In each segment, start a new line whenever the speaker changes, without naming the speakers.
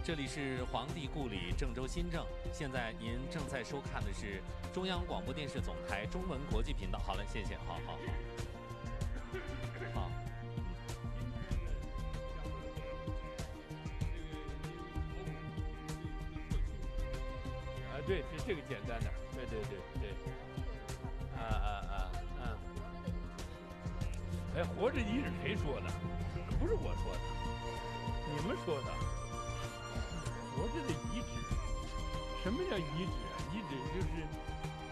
这里是黄帝故里郑州新郑，现在您正在收看的是中央广播电视总台中文国际频道。好嘞，谢谢，好。
对，这个简单点，对，哎，活着遗址谁说的？不是我说的，你们说的。活着的遗址，什么叫遗址啊？遗址就是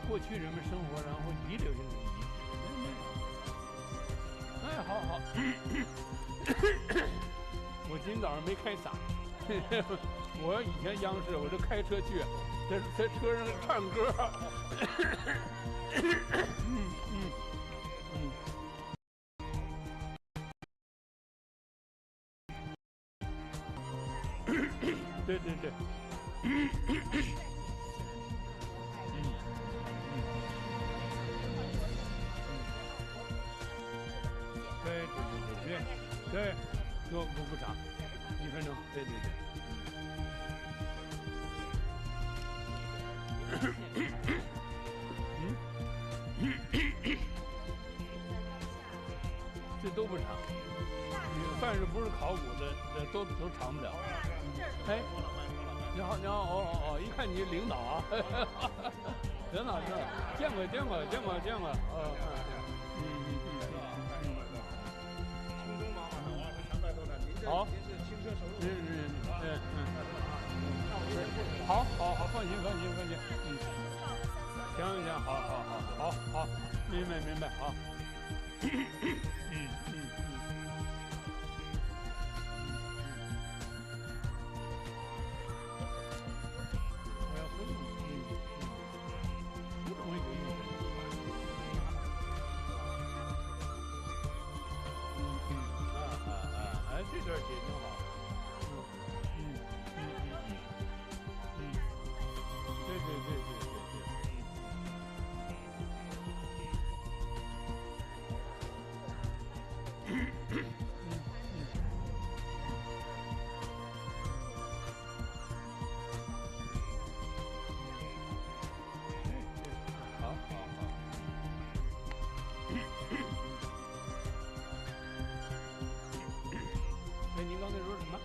过去人们生活然后遗留下来的遗址。哎，好。我今天早上没开嗓，我以前央视我就开车去。在车上唱歌，对，对，不长，1分钟，对。这都不长，凡是不是考古的，都长不了。哎，你好，一看你领导啊，领导是见过。好，好，放心。行，好，明白，好。我要不容易这段写挺好。对。您刚才说什么？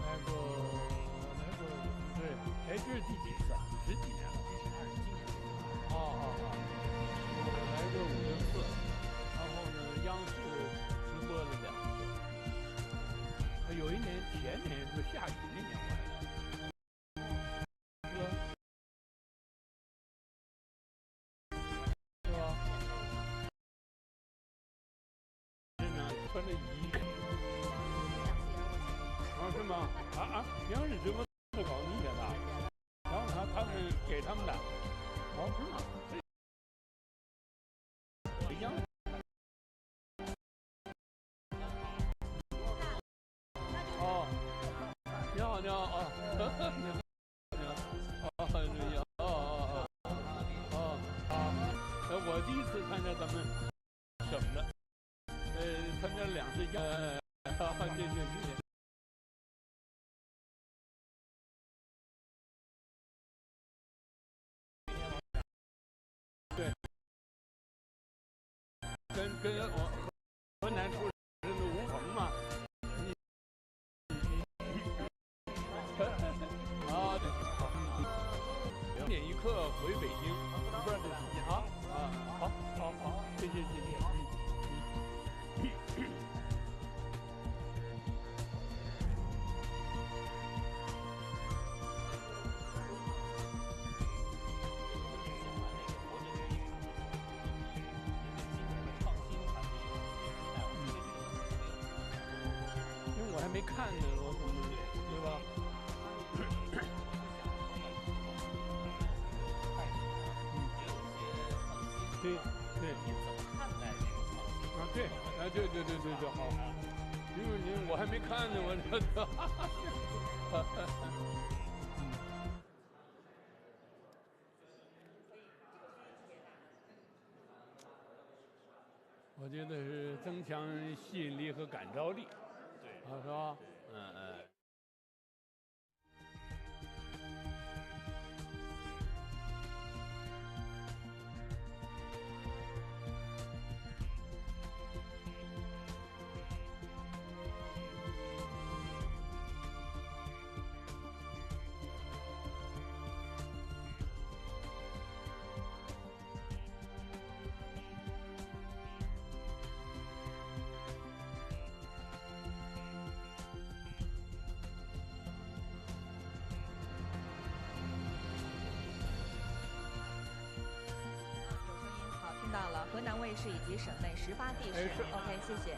来过，对，哎，这是第几次啊？10几年了，这是我来过5、6次，然后呢，央视直播了2次。有一年前年是下雨那年我来的，是吧？这呢穿着衣服，是吗？央视直播是搞你写的，然后他们给他们的，是吗？央视。你好，我第一次参加咱们省的，参加2次谢谢。对，跟我河南出身的吴鹏嘛。2点1刻回北京，不知道这时间啊。好，谢谢。因为我还没看呢，我怎么对吧？对，你怎么看待这个创新？对，好。因为我还没看呢，我这。我觉得是增强吸引力和感召力，
对，
是吧？
到了河南卫视以及省内18地市。OK， 谢谢。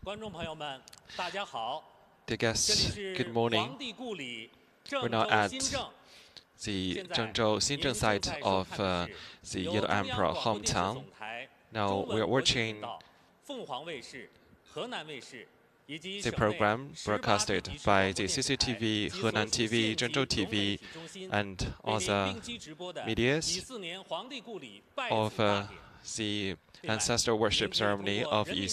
观众朋友们，大家好。
Dear guests, good morning. We're now at the Zhengzhou Xinzheng site of the Yellow Emperor hometown. Now we are watching the program broadcasted by the CCTV, Henan TV, Zhengzhou TV, and other medias of the ancestor worship ceremony of Yi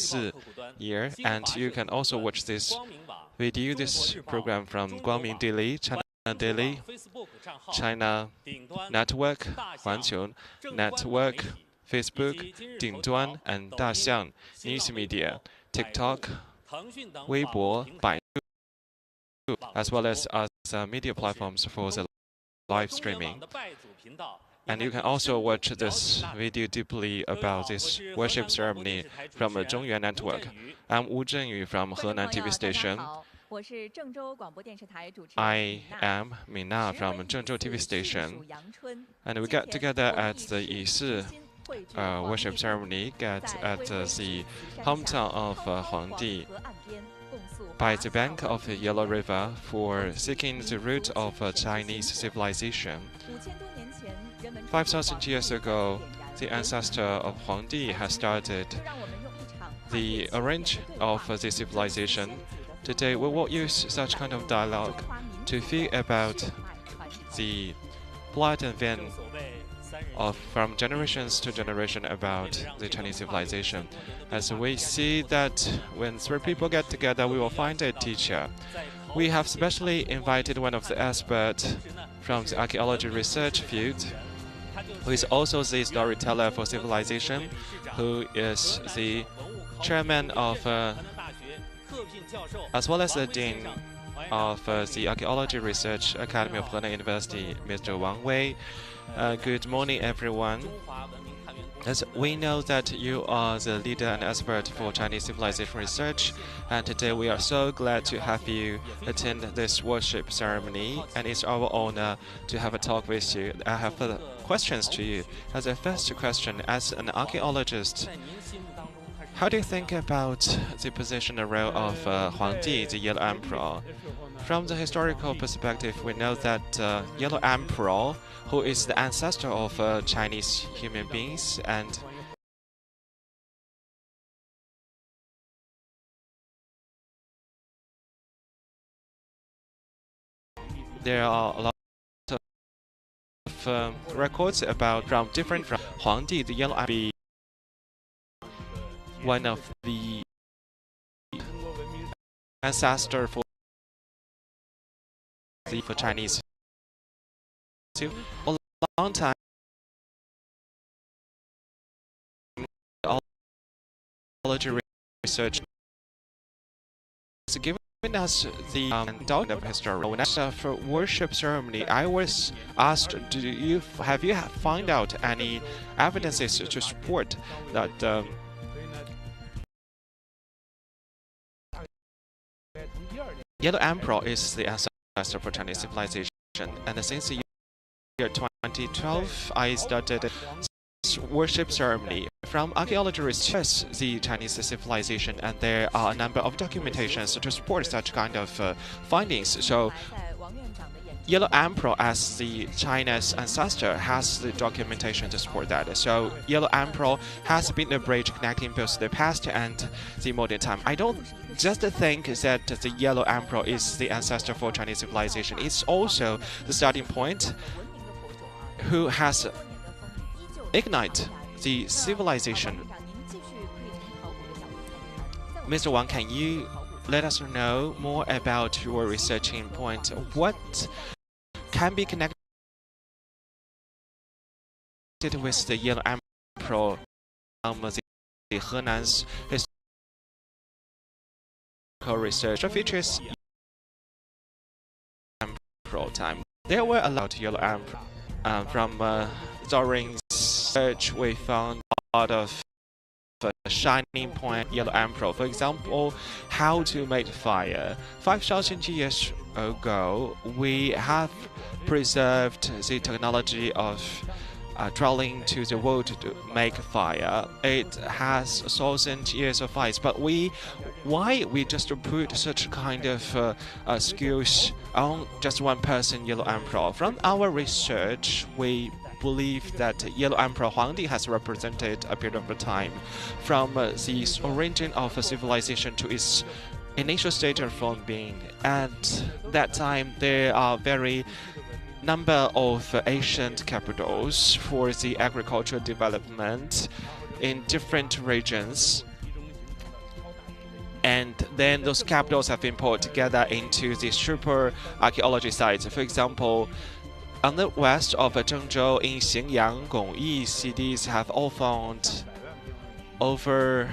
year. And you can also watch this video, this program from Guangming Daily, China Daily, China Network, Huanqiu Network, Facebook, Dingduan, and Daxiang News Media, TikTok, Weibo, Baidu, as well as other media platforms for the live streaming. And you can also watch this video deeply about this worship ceremony from the Zhongyuan Network. I'm Wu Zhenyu from Henan TV station. I am Mina from Zhengzhou TV station. And we got together at the Yi worship ceremony at the hometown of Huangdi by the bank of the Yellow River for seeking the root of Chinese civilization. 5,000 years ago, the ancestor of Huangdi has started the origin of the civilization. Today, we will use such kind of dialogue to feel about the blood and vein from generations to generation about the Chinese civilization. As we see that when three people get together, we will find a teacher. We have specially invited one of the experts from the archaeology research field, who is also the storyteller for civilization, who is the chairman of, as well as the dean of the Archaeology Research Academy of Henan University, Mr. Wang Wei. Good morning, everyone. As we know that you are the leader and expert for Chinese civilization research, and today we are so glad to have you attend this worship ceremony, and it's our honor to have a talk with you. I have further questions to you. As a first question, as an archaeologist, how do you think about the position and role of Huangdi, the Yellow Emperor? From the historical perspective, we know that Yellow Emperor, who is the ancestor of Chinese human beings, and there are a lot of records about from Huangdi, the Yellow Emperor, one of the ancestor for Chinese. A long time archaeology research has given us the doubt of history. When for worship ceremony, I was asked, have you found out any evidences to support that Yellow Emperor is the ancestor for Chinese civilization? And since the year 2012, I started worship ceremony from archaeology research the Chinese civilization, and there are a number of documentations to support such kind of findings. So Yellow Emperor as the China's ancestor has the documentation to support that. So Yellow Emperor has been a bridge connecting both the past and the modern time. I don't just think that the Yellow Emperor is the ancestor for Chinese civilization. It's also the starting point who has ignited the civilization. Mr. Wang, can you let us know more about your researching point? What can be connected with the Yellow Emperor from the Henan's historical research features Emperor time? There were a lot of Yellow Emperor. From during research, we found a lot of shining point Yellow Emperor. For example, how to make fire. 5,000 years ago, we have preserved the technology of dwelling to the wood to make fire. It has 1,000 years of ice, but why we just put such kind of skills on just one person, Yellow Emperor? From our research, we believe that Yellow Emperor Huangdi has represented a period of time from the origin of a civilization to its initial state of being. At that time, there are very number of ancient capitals for the agricultural development in different regions. And then those capitals have been put together into the super archaeology sites. For example, on the west of Zhengzhou, in Xingyang, Gongyi cities have all found over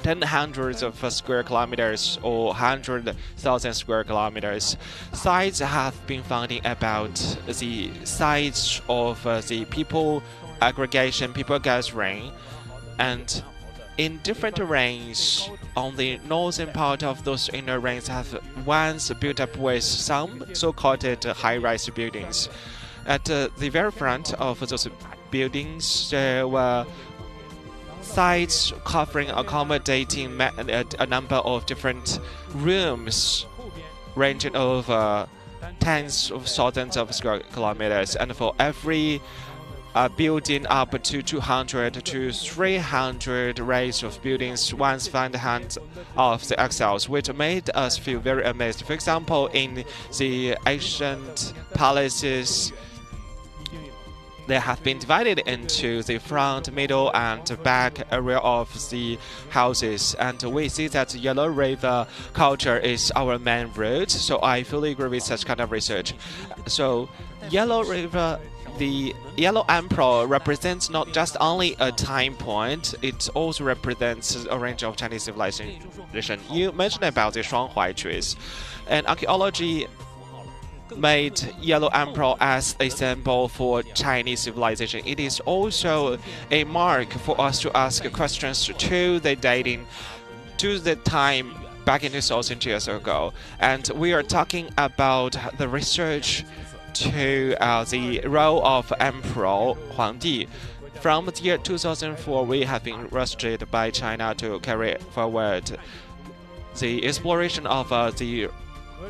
10 hundreds of square kilometers or 100,000 square kilometers. Sites have been found in about the sites of the people aggregation, people gathering, and in different rings on the northern part of those inner rings have once built up with some so-called high-rise buildings. At the very front of those buildings, there were sites covering, accommodating a number of different rooms ranging over tens of thousands of square kilometers, and for every building up to 200 to 300 rays of buildings once found the hands of the exiles, which made us feel very amazed. For example, in the ancient palaces, they have been divided into the front, middle, and back area of the houses. And we see that Yellow River culture is our main route. So I fully agree with such kind of research. So Yellow River, the Yellow Emperor represents not just only a time point, it also represents a range of Chinese civilization. You mentioned about the Shuanghuai trees, and archaeology made Yellow Emperor as a symbol for Chinese civilization. It is also a mark for us to ask questions to the dating, to the time back in 2,000 years ago. And we are talking about the research to the role of Emperor Huangdi. From the year 2004, we have been requested by China to carry forward the exploration of the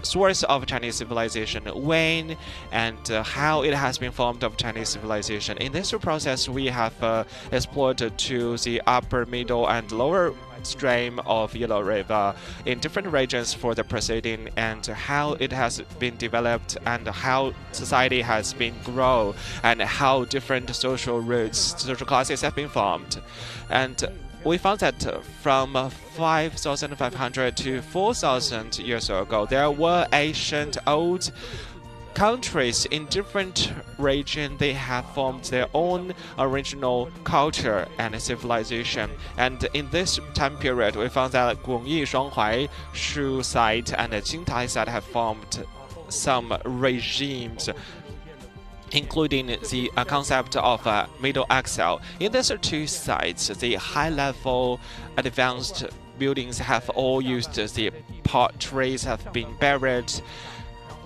source of Chinese civilization, when and how it has been formed of Chinese civilization. In this process, we have explored to the upper, middle, and lower stream of Yellow River in different regions for the proceeding, and how it has been developed, and how society has been grown, and how different social roots, social classes have been formed. And we found that from 5,500 to 4,000 years ago, there were ancient old countries in different regions. They have formed their own original culture and civilization. And in this time period, we found that Gongyi, Shuanghuai, Shu site, and Jingtai site have formed some regimes, including the concept of middle axle. In these two sites, the high-level advanced buildings have all used the potteries, have been buried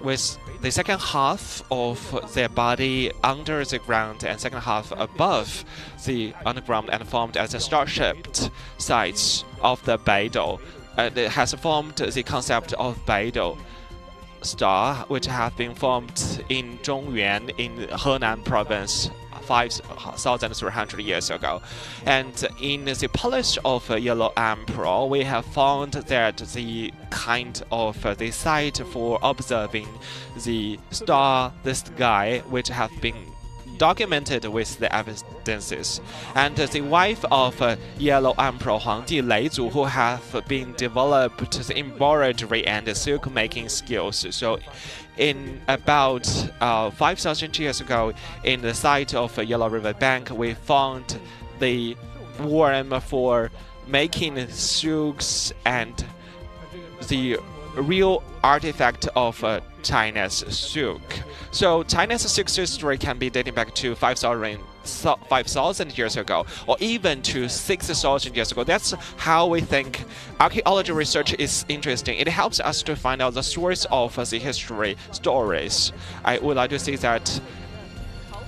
with the second half of their body under the ground and second half above the underground, and formed as a star-shaped sites of the Beidou. It has formed the concept of Beidou star, which have been formed in Zhongyuan in Henan province 5,300 years ago. And in the palace of Yellow Emperor, we have found that the kind of the site for observing the star, the sky, which have been documented with the evidences. And the wife of Yellow Emperor Huangdi, Lei Zu, who have been developed the embroidery and silk making skills. So in about 5,000 years ago, in the site of Yellow River Bank, we found the worm for making silks and the real artifact of China's silk. So China's silk history can be dating back to 5,000 years ago, or even to 6,000 years ago. That's how we think archaeology research is interesting. It helps us to find out the source of the history stories. I would like to say that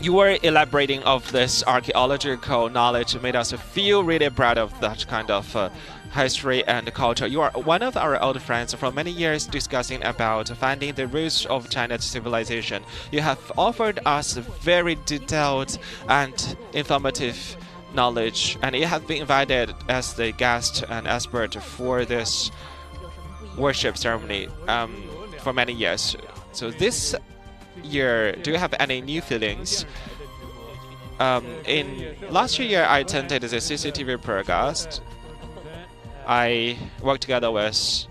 your elaborating of this archaeological knowledge made us feel really proud of that kind of history and culture. You are one of our old friends for many years discussing about finding the roots of China's civilization. You have offered us very detailed and informative knowledge, and you have been invited as the guest and expert for this worship ceremony for many years. So this year, do you have any new feelings? In last year, I attended the CCTV broadcast. I worked together with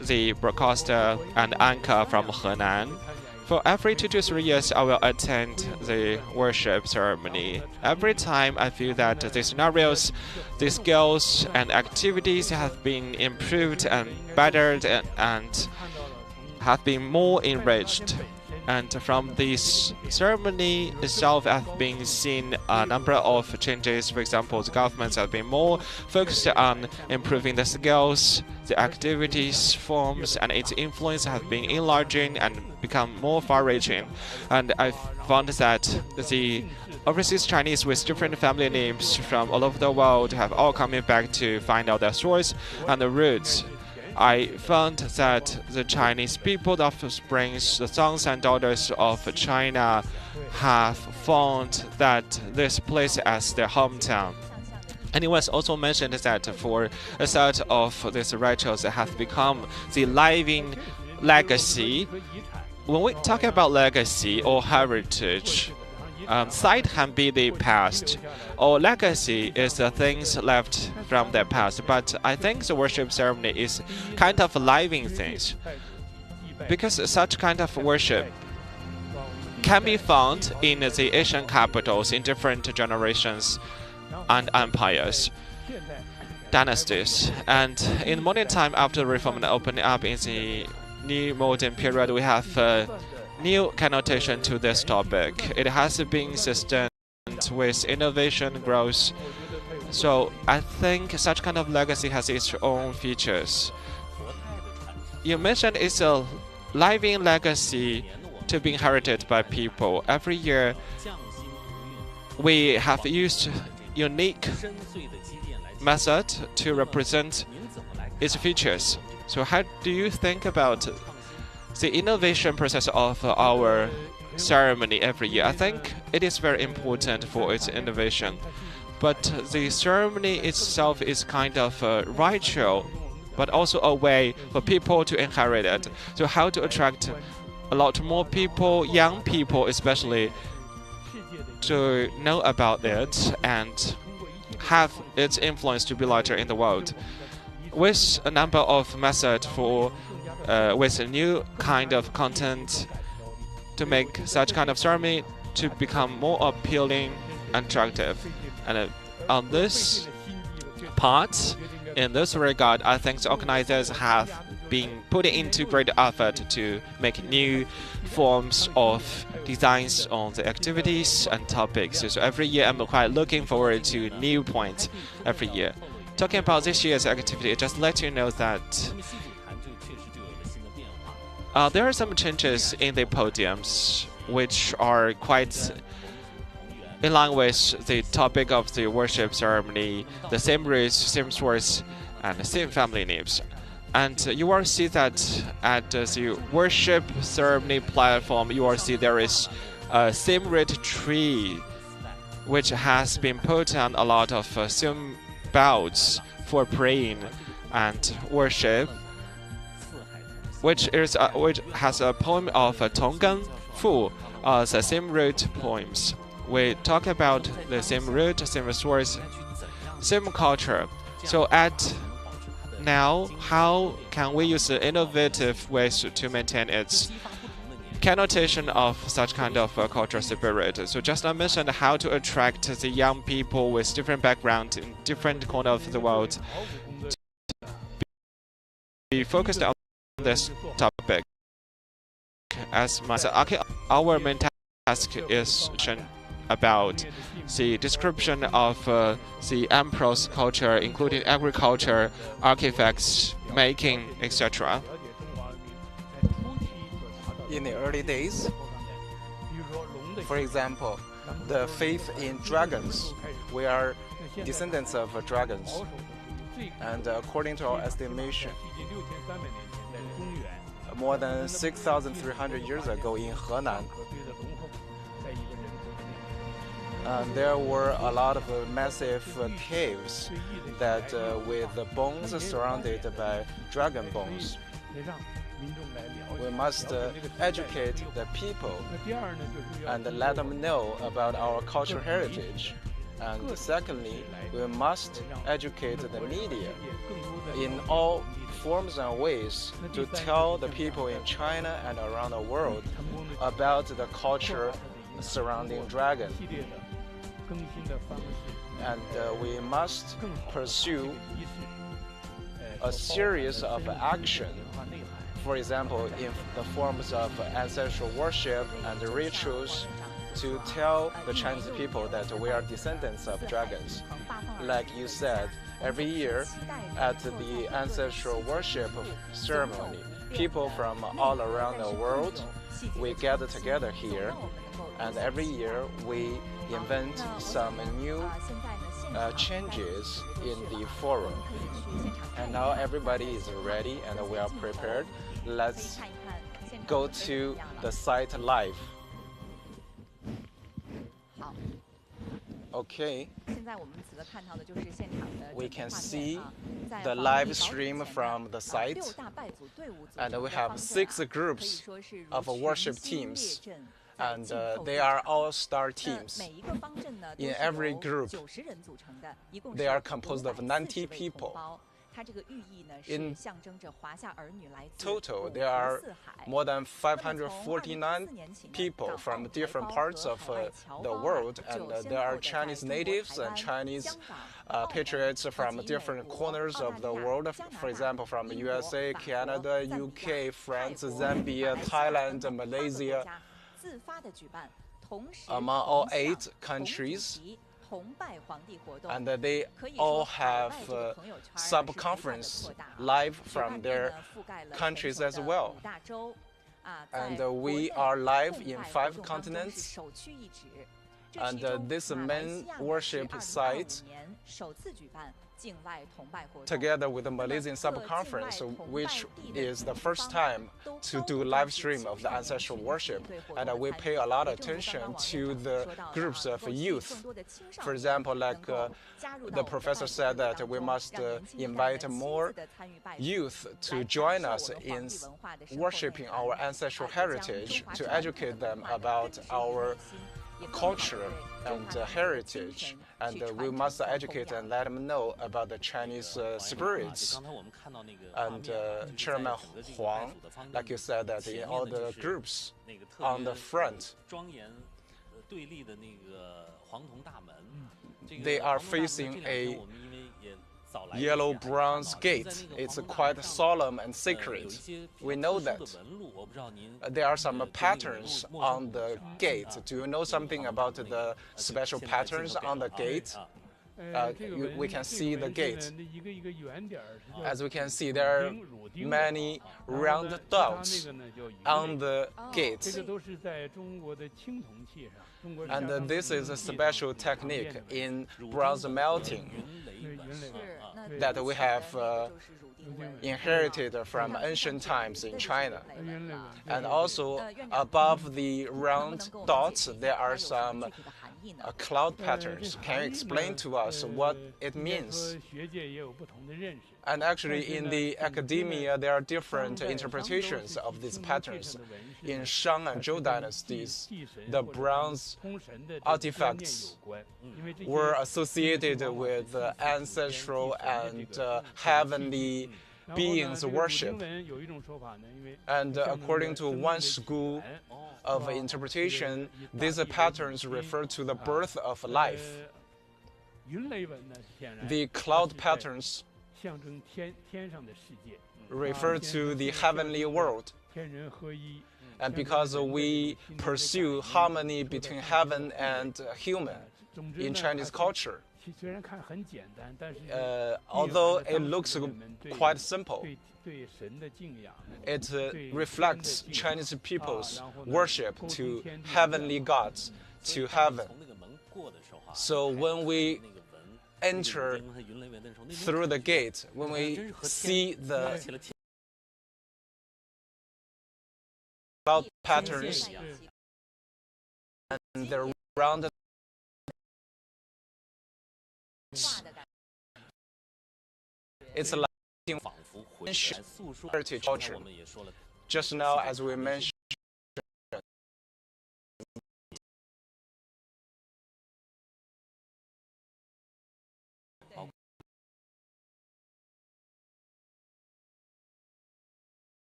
the broadcaster and anchor from Henan. For every 2 to 3 years, I will attend the worship ceremony. Every time, I feel that the scenarios, the skills, and activities have been improved and bettered and have been more enriched. And from this ceremony itself, I've been seeing a number of changes. For example, the governments have been more focused on improving the skills, the activities, forms, and its influence have been enlarging and become more far-reaching. And I found that the overseas Chinese with different family names from all over the world have all coming back to find out their source and the roots. I found that the Chinese people, the offsprings, the sons and daughters of China, have found that this place as their hometown. And it was also mentioned that for a set of these rituals have become the living legacy. When we talk about legacy or heritage, site can be the past, or legacy is the things left from the past. But I think the worship ceremony is kind of living things, because such kind of worship can be found in the Asian capitals in different generations and empires, dynasties. And in modern time, after the reform and opening up in the new modern period, we have new connotation to this topic. It has been sustained with innovation growth. So I think such kind of legacy has its own features. You mentioned it's a living legacy to be inherited by people. Every year we have used unique method to represent its features. So how do you think about the innovation process of our ceremony every year? I think it is very important for its innovation. But the ceremony itself is kind of a ritual, but also a way for people to inherit it. So how to attract a lot more people, young people especially, to know about it and have its influence to be larger in the world. With a number of methods for with a new kind of content to make such kind of ceremony to become more appealing and attractive. And on this part, in this regard, I think the organizers have been putting into great effort to make new forms of designs on the activities and topics. So every year I'm quite looking forward to new points every year. Talking about this year's activity, just let you know that there are some changes in the podiums which are quite in line with the topic of the worship ceremony, the same race, same source, and the same family names. And you will see that at the worship ceremony platform, you will see there is a same-root tree which has been put on a lot of symbols for praying and worship, which has a poem of Tonggan Fu, the same root poems. We talk about the same root, same source, same culture. So at now, how can we use innovative ways to maintain its connotation of such kind of cultural spirit? So just I mentioned how to attract the young people with different backgrounds in different corners of the world to be focused on this topic. As our main task is about the description of the emperor's culture, including agriculture, artifacts, making, etc.
In the early days, For example, the faith in dragons. We are descendants of dragons. And according to our estimation, more than 6,300 years ago in Henan, there were a lot of massive caves that with bones surrounded by dragon bones. We must educate the people and let them know about our cultural heritage. And secondly, we must educate the media in all forms and ways to tell the people in China and around the world about the culture surrounding dragon. And we must pursue a series of action, for example, in the forms of ancestral worship and rituals, to tell the Chinese people that we are descendants of dragons. Like you said, every year at the ancestral worship ceremony, people from all around the world, we gather together here, and every year we invent some new changes in the forum. And now everybody is ready and we are prepared. Let's go to the site live. Okay. We can see the live stream from the site, and we have 6 groups of worship teams, and they are all-star teams. In every group, they are composed of 90 people. In total, there are more than 549 people from different parts of the world, and there are Chinese natives and Chinese patriots from different corners of the world, for example, from USA, Canada, UK, France, Zambia, Thailand, Malaysia. Among all 8 countries, and they all have sub-conference live from their countries as well. And we are live in 5 continents. And this main worship site, together with the Malaysian sub-conference, which is the first time to do live stream of the ancestral worship, and we pay a lot of attention to the groups of youth. For example, like the professor said that we must invite more youth to join us in worshiping our ancestral heritage, to educate them about our culture and heritage, and we must educate and let them know about the Chinese spirits. And Chairman Huang, like you said, that in all the groups on the front, they are facing a yellow-bronze gate. It's quite solemn and sacred. We know that. There are some patterns on the gate. Do you know something about the special patterns on the gate? We can see the gate. As we can see, there are many round dots on the gate. And this is a special technique in bronze melting that we have inherited from ancient times in China. And also above the round dots, there are some cloud patterns. Can you explain to us what it means? And actually, in the academia, there are different interpretations of these patterns. In Shang and Zhou dynasties, the bronze artifacts were associated with ancestral and heavenly beings worship. And according to one school of interpretation, these patterns refer to the birth of life. The cloud patterns refer to the heavenly world. And because we pursue harmony between heaven and human in Chinese culture, although it looks quite simple, it reflects Chinese people's worship to heavenly gods, to heaven. So when we enter through the gate, when we see the cloud patterns and the round, it's like ancient heritage culture. Just now, as we mentioned,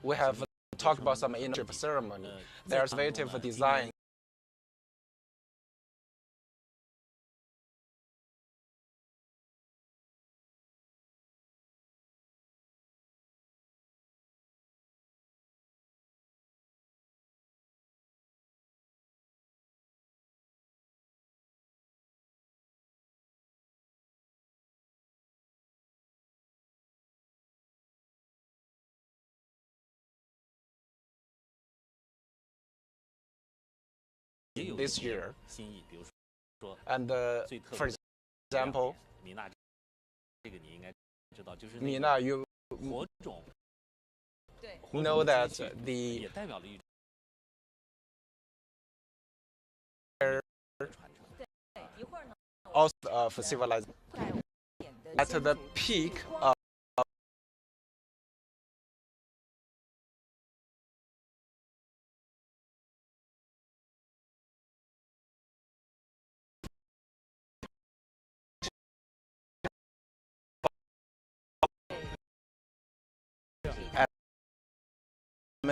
we have talked about some inner ceremony. There's innovative design. This year, and for example, Mina, you know that the also of civilization at the peak of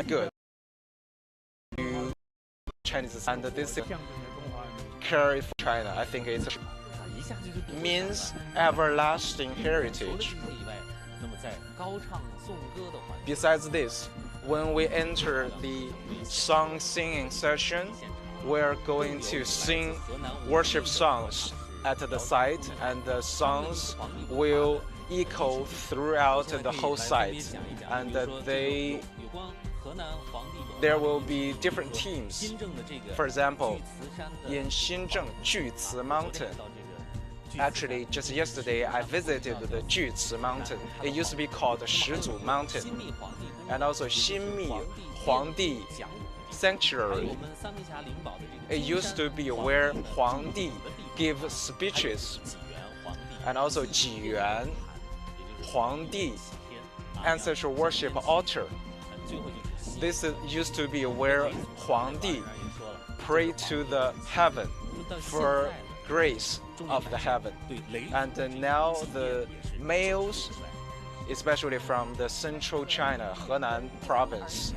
good to Chinese, and this carry for China. I think it means everlasting heritage. Besides this, when we enter the song singing session, we're going to sing worship songs at the site, and the songs will echo throughout the whole site, and there will be different teams. For example, in Xinzheng Jüci Mountain, actually just yesterday I visited the Jüci Mountain. It used to be called Shizu Mountain, and also Xinmi Huangdi Sanctuary. It used to be where Huangdi gave speeches, and also Jiyuan Huangdi ancestral worship altar. This used to be where Huangdi prayed to the heaven for grace of the heaven. And now the males, especially from the central China, Henan province,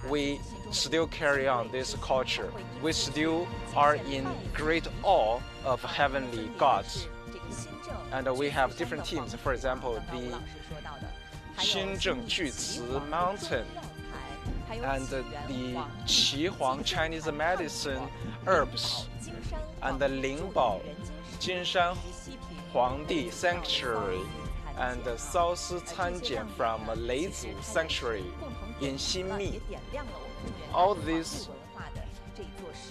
we still carry on this culture. We still are in great awe of heavenly gods. And we have different teams. For example, the Xinzheng Jüci Mountain and the Qihuang Chinese medicine herbs, and the Lingbao Jinshan Huangdi Sanctuary, and the Cao Si Canjian from Leizu Sanctuary in Xinmi. All these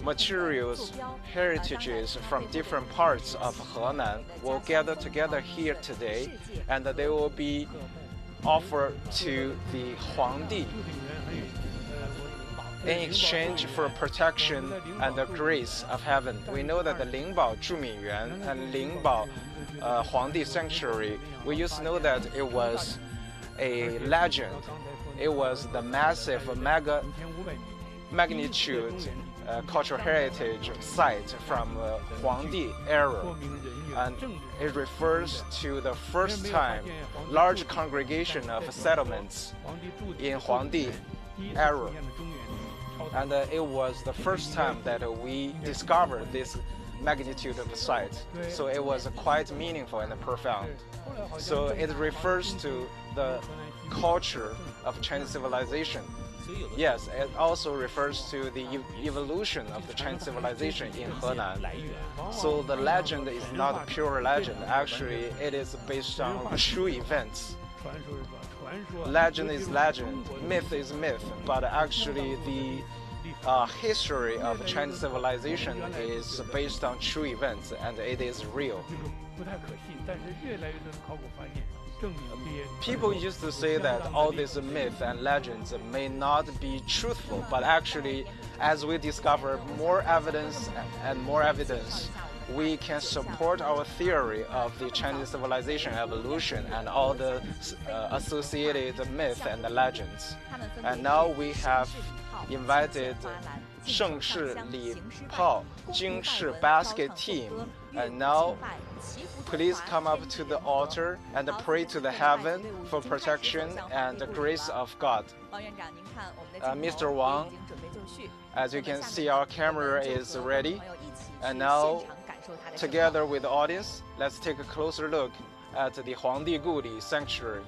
materials, heritages from different parts of Henan will gather together here today, and they will be offered to the Huangdi in exchange for protection and the grace of heaven. We know that the Lingbao Zhuminyuan and Lingbao Huangdi Sanctuary, we used to know that it was a legend. It was the massive magnitude cultural heritage site from Huangdi era, and it refers to the first time large congregation of settlements in Huangdi era. And it was the first time that we discovered this magnitude of the site. So it was quite meaningful and profound. So it refers to the culture of Chinese civilization. Yes, it also refers to the evolution of the Chinese civilization in Henan. So the legend is not a pure legend. Actually, it is based on true events. Legend is legend, myth is myth, but actually the history of Chinese civilization is based on true events and it is real. People used to say that all these myths and legends may not be truthful, but actually, as we discover more evidence and more evidence, we can support our theory of the Chinese civilization evolution and all the associated myths and legends. And now we have invited 盛世礼炮京式 basket team, and now please come up to the altar and pray to the heaven for protection and the grace of God. Mr. Wang, as you can see, our camera is ready, and now together with the audience, let's take a closer look at the Huangdi Guli sanctuary.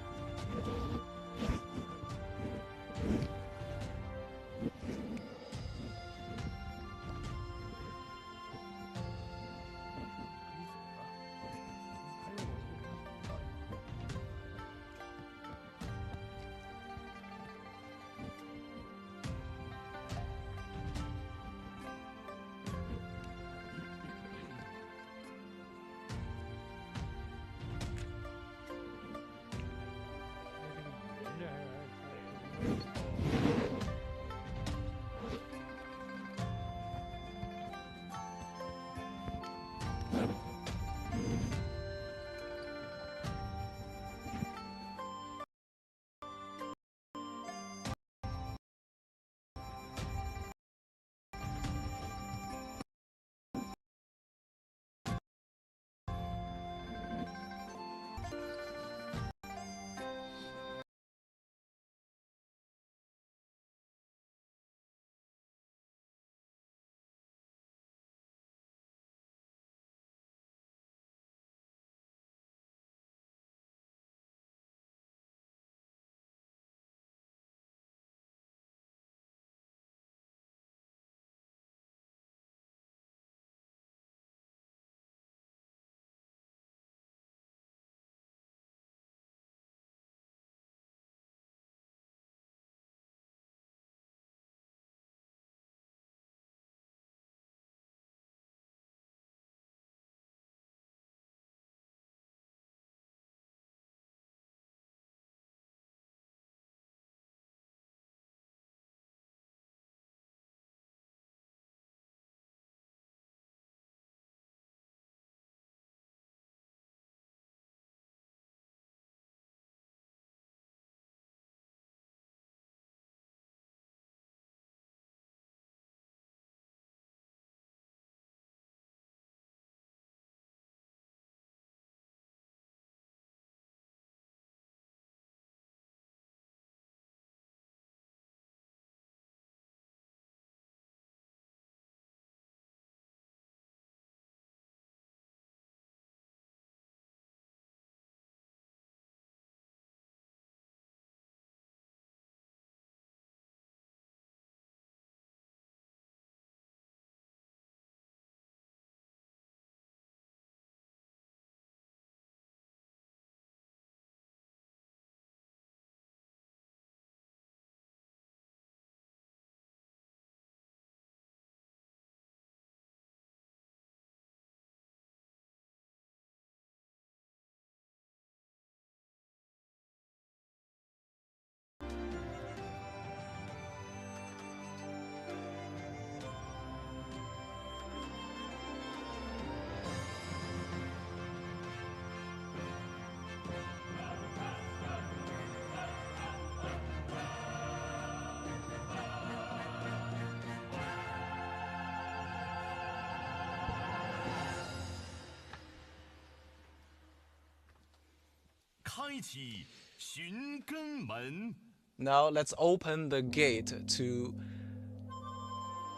Now let's open the gate to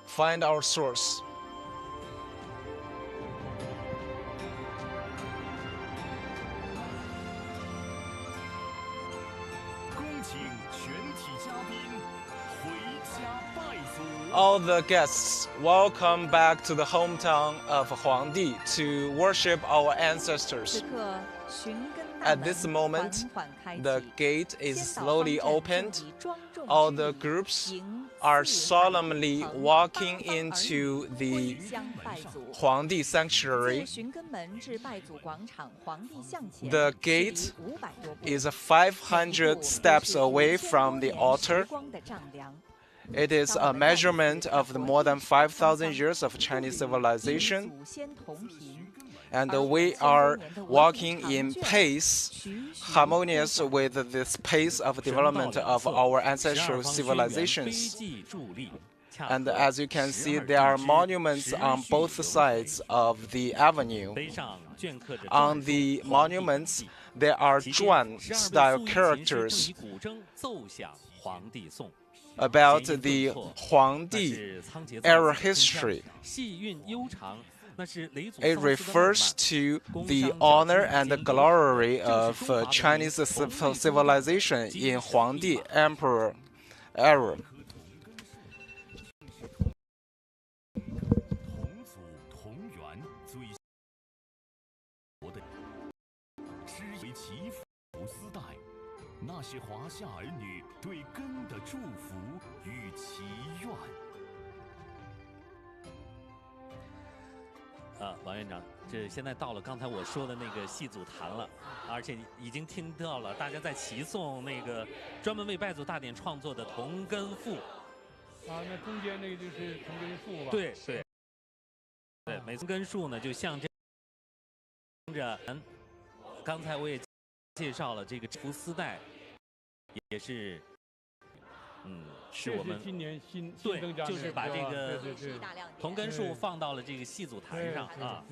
find our source. all the guests, welcome back to the hometown of Huangdi to worship our ancestors. At this moment, the gate is slowly opened. All the groups are solemnly walking into the Huangdi sanctuary. The gate is 500 steps away from the altar. It is a measurement of the more than 5,000 years of Chinese civilization. And we are walking in pace, harmonious with this pace of development of our ancestral civilizations. And as you can see, there are monuments on both sides of the avenue. On the monuments, there are zhuan-style characters about the Huangdi era history. It refers to the honor and the glory of Chinese civilization in Huangdi Emperor era.
王院长，这现在到了刚才我说的那个戏祖坛了，而且已经听到了大家在齐颂那个专门为拜祖大典创作的同根赋。
啊，那中间那个就是同根树吧？
对对对，每根树呢就象征着，刚才我也介绍了这个福丝带，也是，是我们
今年新
对，
增加的，
就是把这个
是大亮点
同根树放到了这个戏祖坛上啊，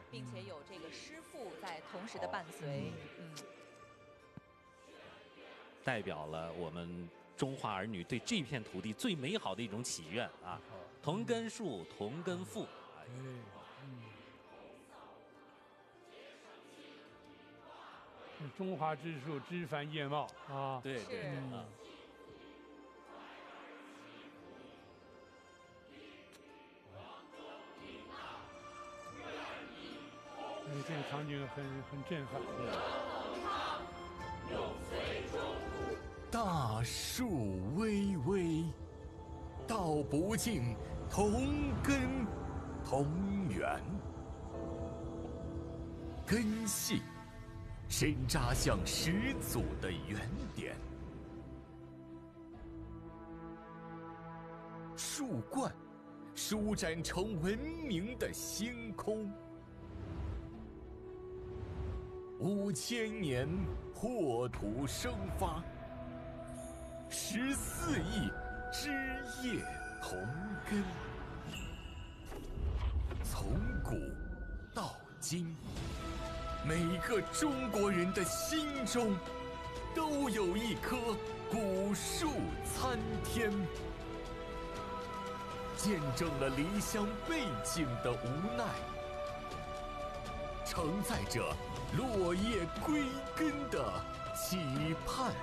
并且有这个诗赋在同时的伴随，
代表了我们中华儿女对这片土地最美好的一种祈愿啊！同根树，同根赋。
中华之树，枝繁叶茂啊！
对对啊。
这个场景很震撼。
大树巍巍，道不尽同根同源。根系深扎向始祖的原点。树冠舒展成文明的星空。5000年破土生发，14亿枝叶同根。从古到今，每个中国人的心中都有一棵古树参天，见证了离乡背井的无奈，承载着落叶归根的期盼。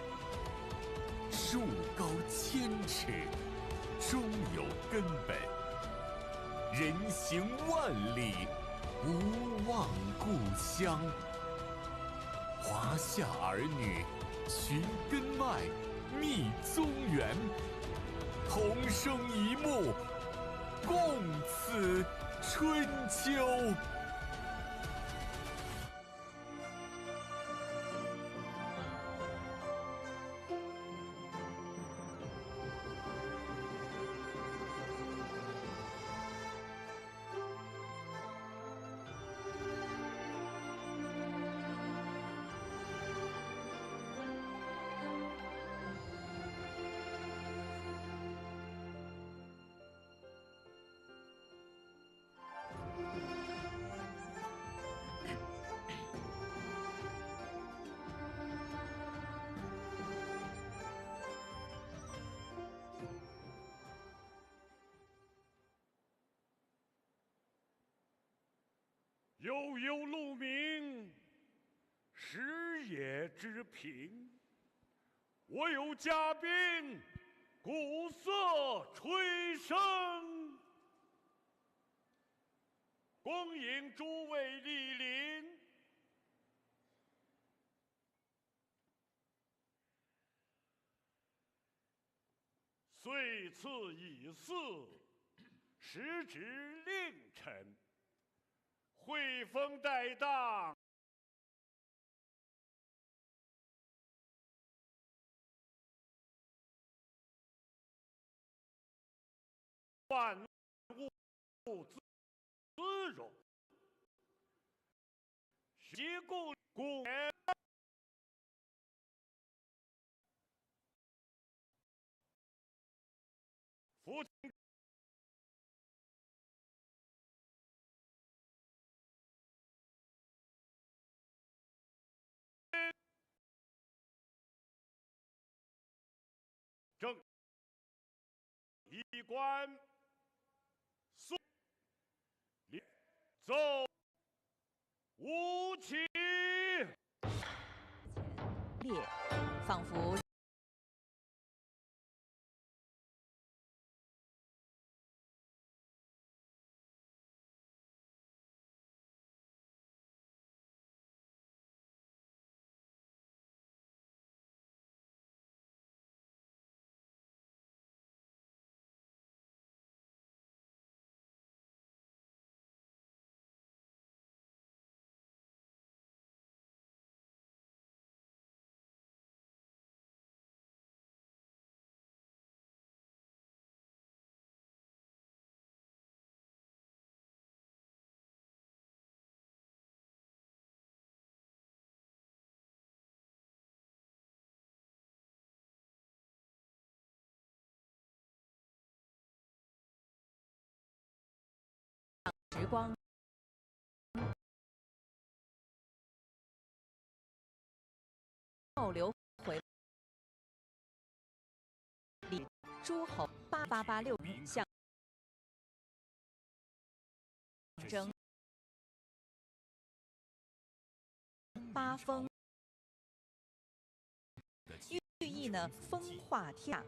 树高千尺，终有根本；人行万里，无忘故乡。华夏儿女寻根脉，觅宗源，同生一目，共此春秋。
悠悠鹿鸣，食野之苹。我有嘉宾，鼓瑟吹笙。请诸位莅临。遂赐以祀，时值令臣，汇丰待当。万物滋荣，其故夫亲正衣冠肃奏吴起。
烈，仿佛时光倒流回。李诸侯8886年象征八风，寓意呢风化天下。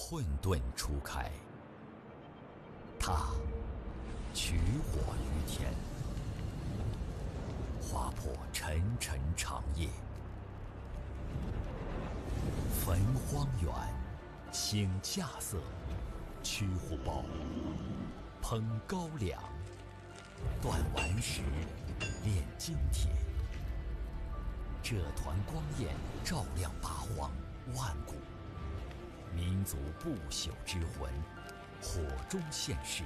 混沌初开，他取火于天，划破沉沉长夜。焚荒原，兴稼穑，驱虎豹，烹高粱，锻顽石，炼金铁。这团光焰照亮八荒万古，民族不朽之魂，火中现世。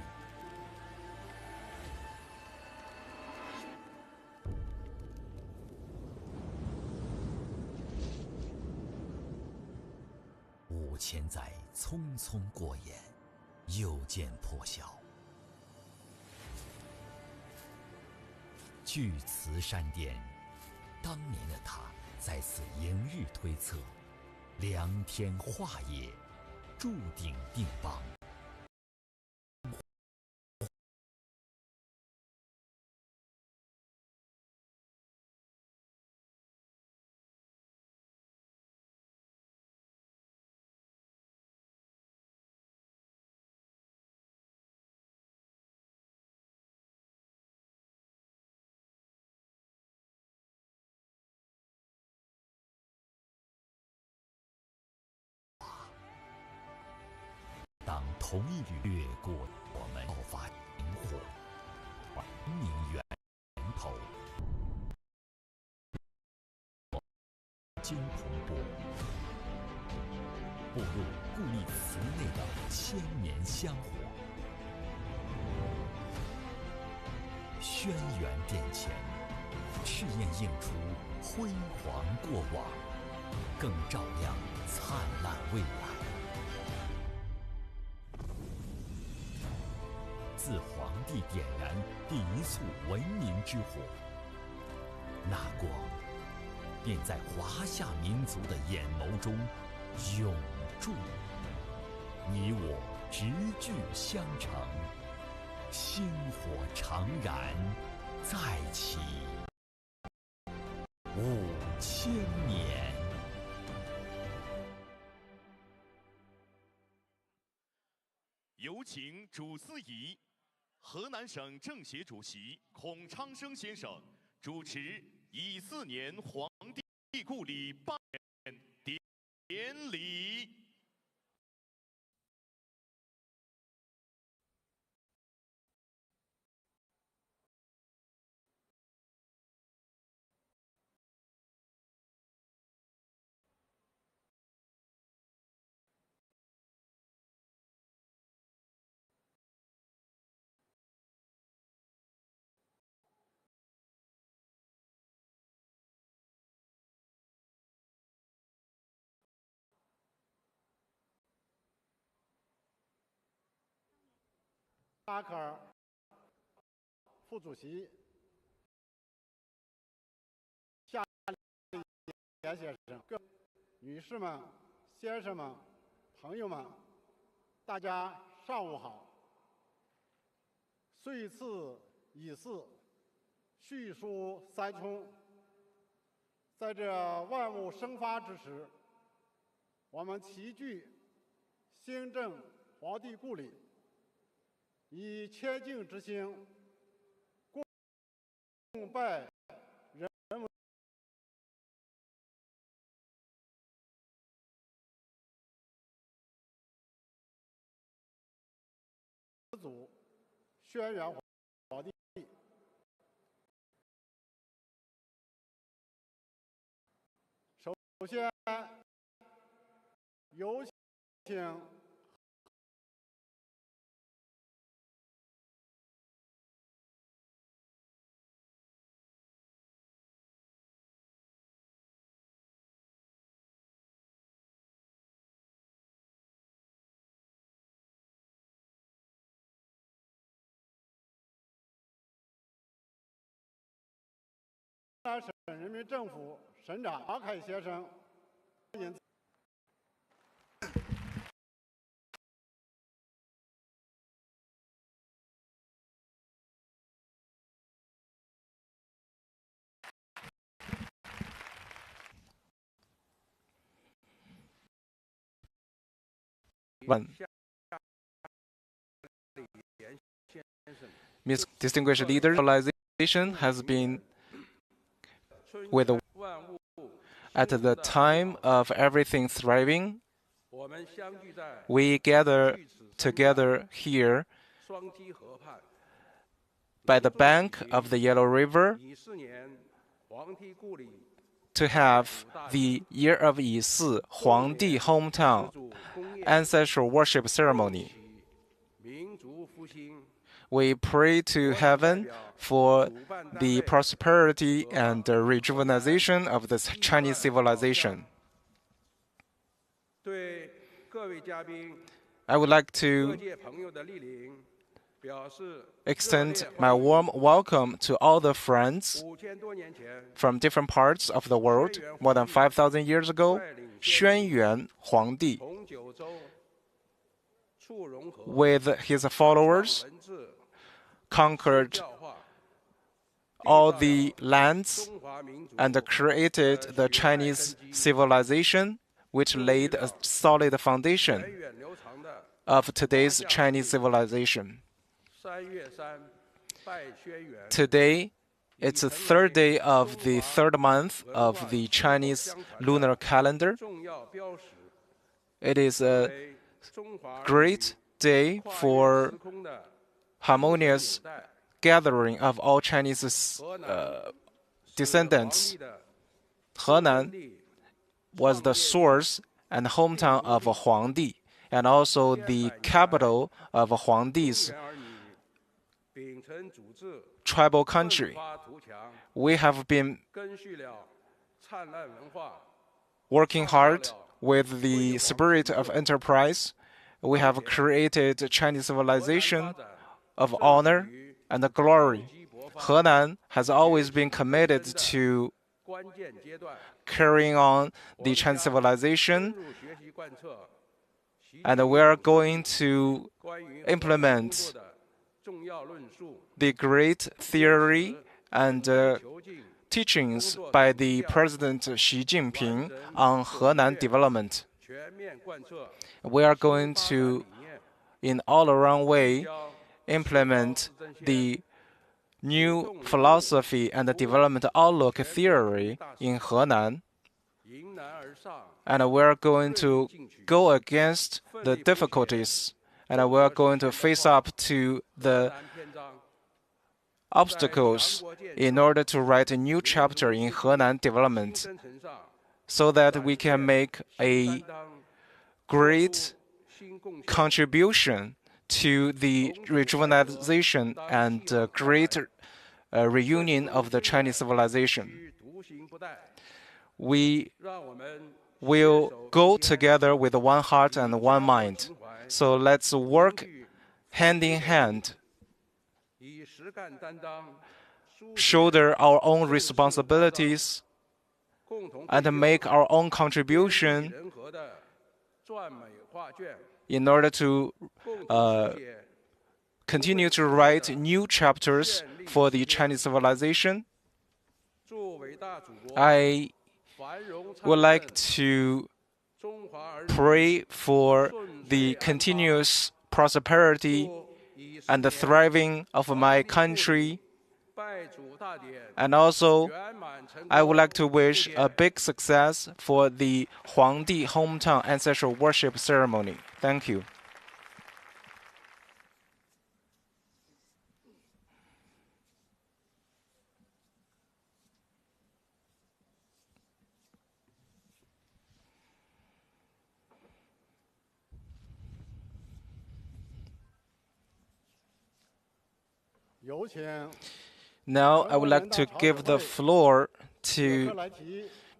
5000载匆匆过眼，又见破晓。巨慈山巅，当年的他在此迎日推测，量天化野，注定定邦。当同一缕掠过，我们爆发萤火，文明源头，经蓬勃，步入故里祠内的千年香火。轩辕殿前，赤焰映出辉煌过往，更照亮灿烂未来。自皇帝点燃第一簇文明之火，那光便在华夏民族的眼眸中永驻。你我直距相承，薪火长燃，再起5000年。
有请主司仪，河南省政协主席孔昌生先生主持乙巳年黄帝故里拜典礼。
拉克尔副主席、夏立言先生、各女士们、先生们、朋友们，大家上午好。岁次乙巳，序书三春，在这万物生发之时，我们齐聚新郑黄帝故里，以谦敬之心，共拜人文祖轩辕黄帝。首先，有请河南省人民政府省长马凯先生引
Distinguished leaders, civilization has been with the, at the time of everything thriving. We gather together here by the bank of the Yellow River to have the Year of Yi-Si Huangdi hometown ancestral worship ceremony. We pray to heaven for the prosperity and the rejuvenation of this Chinese civilization. I would like to extend my warm welcome to all the friends from different parts of the world. More than 5,000 years ago, Xuanyuan Huangdi, with his followers, conquered all the lands and created the Chinese civilization, which laid a solid foundation of today's Chinese civilization. Today, it's the third day of the third month of the Chinese lunar calendar. It is a great day for harmonious gathering of all Chinese descendants. Henan was the source and hometown of Huangdi, and also the capital of Huangdi's tribal country. We have been working hard with the spirit of enterprise. We have created Chinese civilization of honor and glory. Henan has always been committed to carrying on the Chinese civilization, and we are going to implement the great theory and teachings by the President Xi Jinping on Henan development. We are going to, in all-around way, implement the new philosophy and the development outlook theory in Henan. And we are going to go against the difficulties, and we are going to face up to the obstacles in order to write a new chapter in Henan development, so that we can make a great contribution to the rejuvenation and great reunion of the Chinese civilization. We will go together with one heart and one mind. So let's work hand in hand, shoulder our own responsibilities, and make our own contribution in order to continue to write new chapters for the Chinese civilization. I would like to pray for the continuous prosperity and the thriving of my country. And also, I would like to wish a big success for the Huangdi hometown ancestral worship ceremony. Thank you. Now, I would like to give the floor to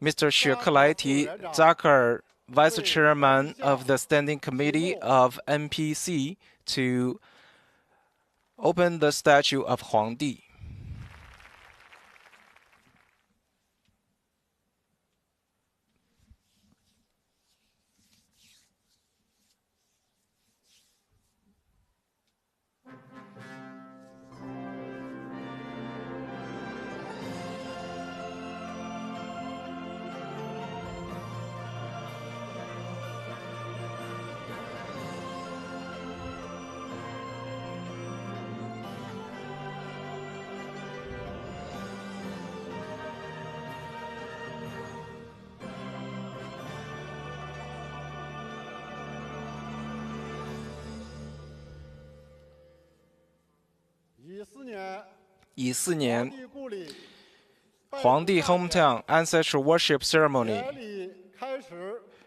Mr. Xue Kelaiti Zakar, Vice Chairman of the Standing Committee of NPC, to open the statue of Huangdi. 乙巳年黄帝 hometown ancestral worship ceremony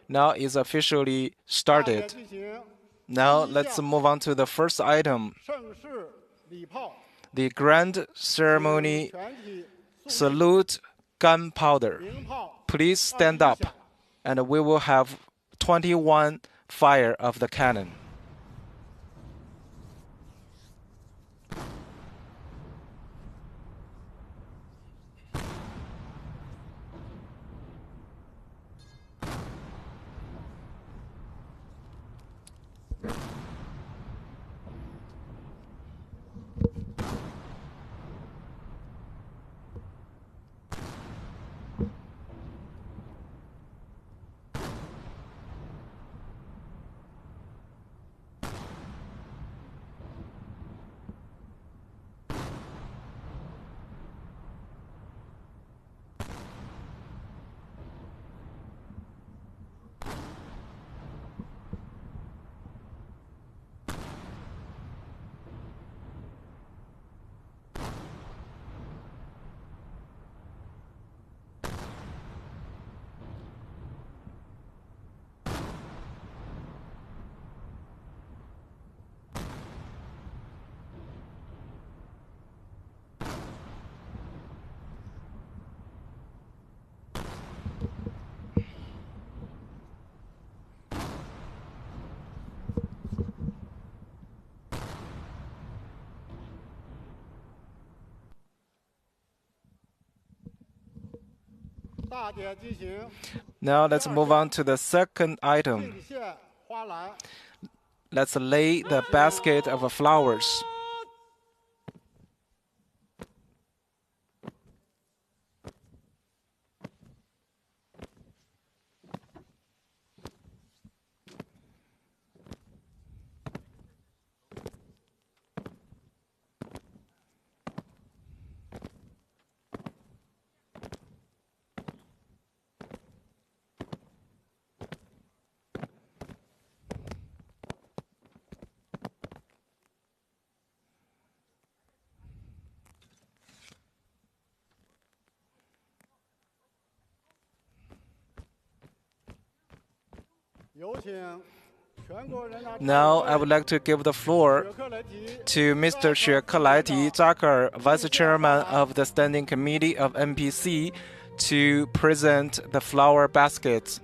now is officially started. Now let's move on to the first item, the grand ceremony salute gunpowder. Please stand up, and we will have 21 fire of the cannon. Now let's move on to the second item. Let's lay the basket of flowers. Now I would like to give the floor to Mr. 雪克莱提扎克尔 Vice Chairman of the Standing Committee of NPC, to present the flower baskets.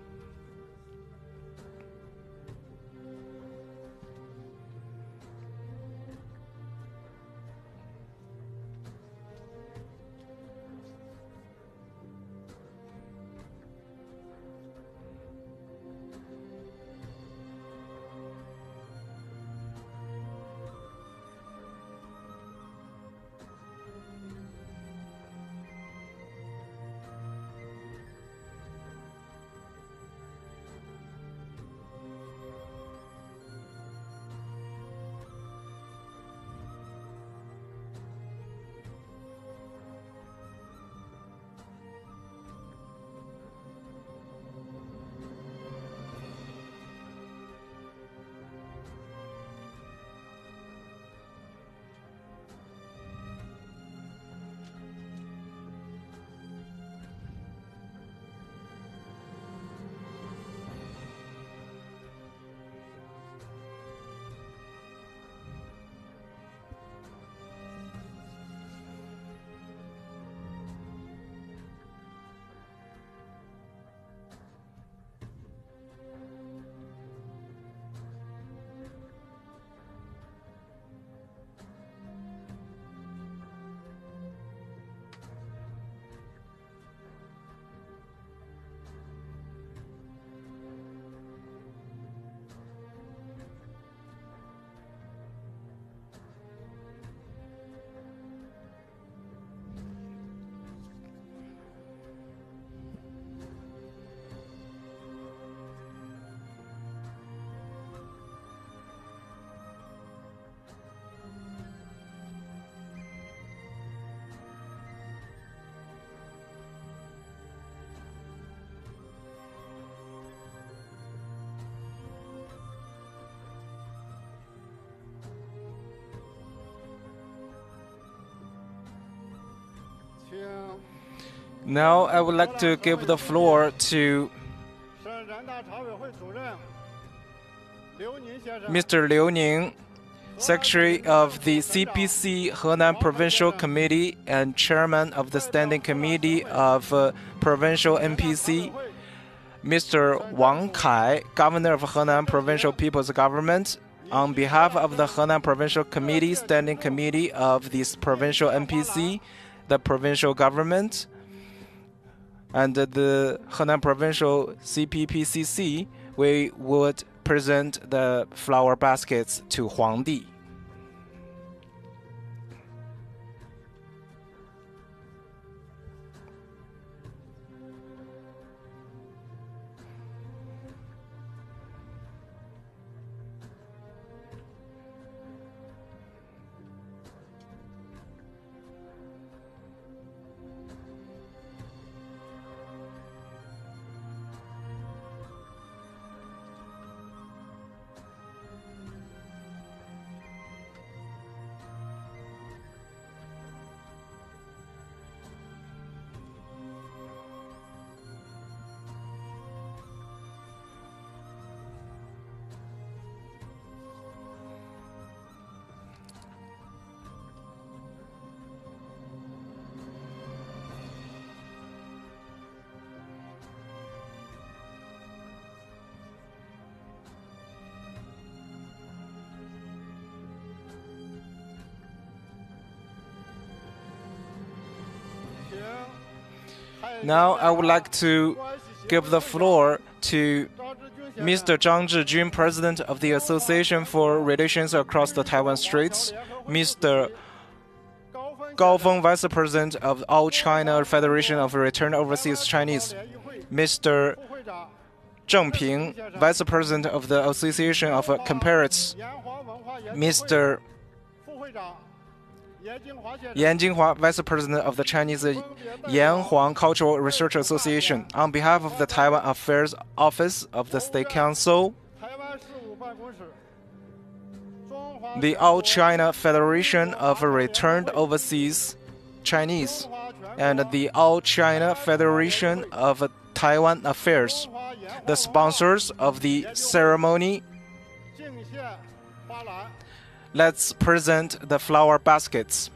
Now I would like to give the floor to Mr. Liu Ning, Secretary of the CPC Henan Provincial Committee and Chairman of the Standing Committee of Provincial NPC, Mr. Wang Kai, Governor of Henan Provincial People's Government, on behalf of the Henan Provincial Committee, Standing Committee of this Provincial NPC, the Provincial Government, and the Henan Provincial CPPCC, we would present the flower baskets to Huangdi. Now I would like to give the floor to Mr. Zhang Zhijun, President of the Association for Relations Across the Taiwan Straits, Mr. Gao Feng, Vice President of All China Federation of Returned Overseas Chinese, Mr. Zheng Ping, Vice President of the Association of Comparates, Mr. Yan Jinghua, Vice President of the Chinese Yanhuang Cultural Research Association, on behalf of the Taiwan Affairs Office of the State Council, the All China Federation of Returned Overseas Chinese, and the All China Federation of Taiwan Affairs, the sponsors of the ceremony. Let's present the flower baskets.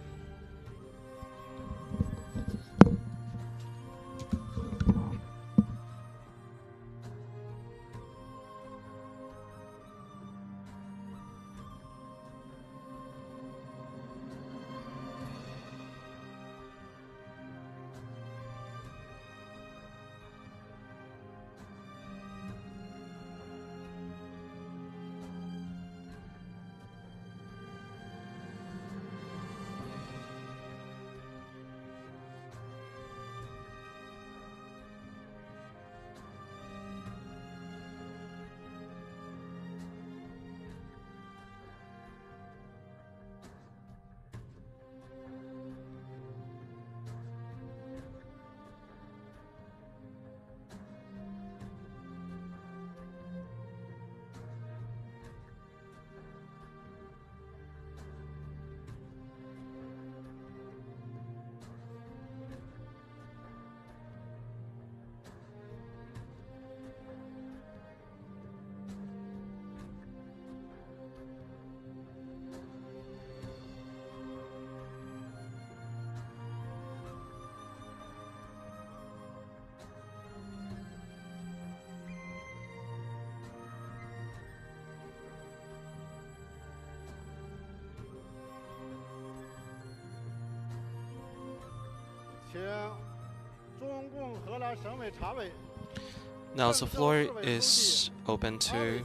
Now the floor is open to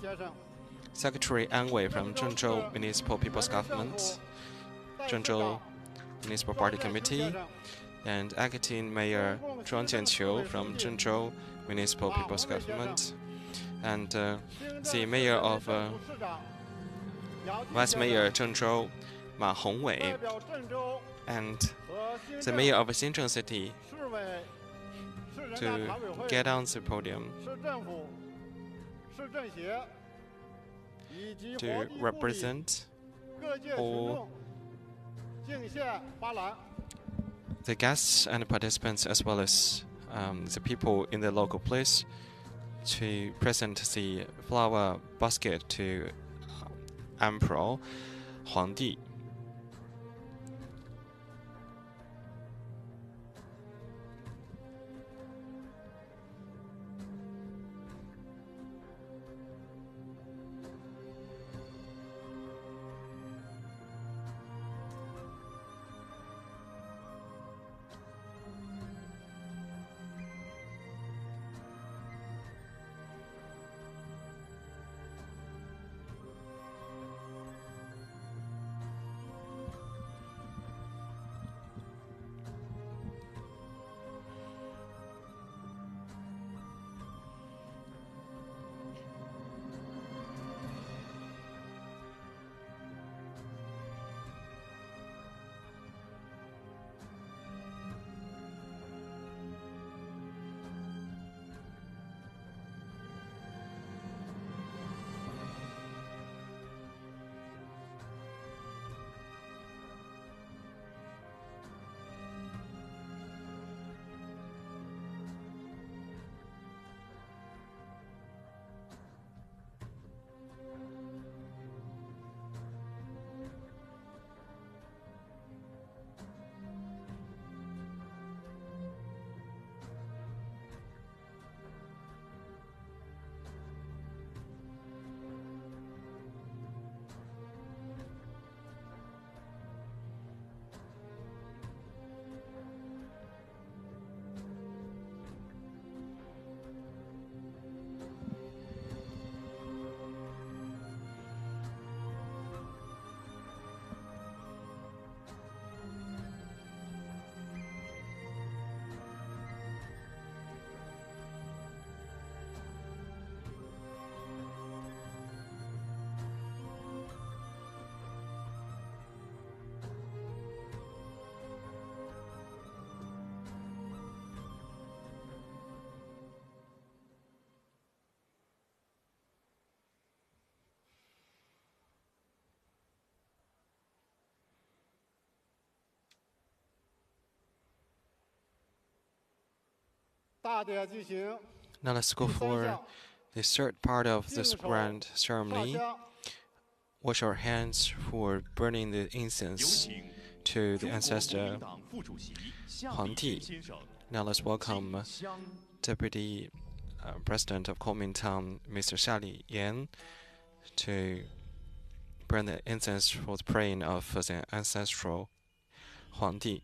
Secretary An Wei from Zhengzhou Municipal People's Government, Zhengzhou Municipal Party Committee, and Acting Mayor Zhuang Jianqiu from Zhengzhou Municipal People's Government, and the Mayor of Vice Mayor Zhengzhou Ma Hongwei, and the Mayor of Xinzheng City to get on the podium to represent all
the guests and participants, as well as the people in the local place, to present the flower basket to Emperor Huangdi. Now let's go for the third part of this grand ceremony. Wash our hands for burning the incense to the ancestor Huangdi. Now let's welcome Deputy President of Kuomintang, Mr. Xia Liyan, to burn the incense for the praying of the ancestral Huangdi.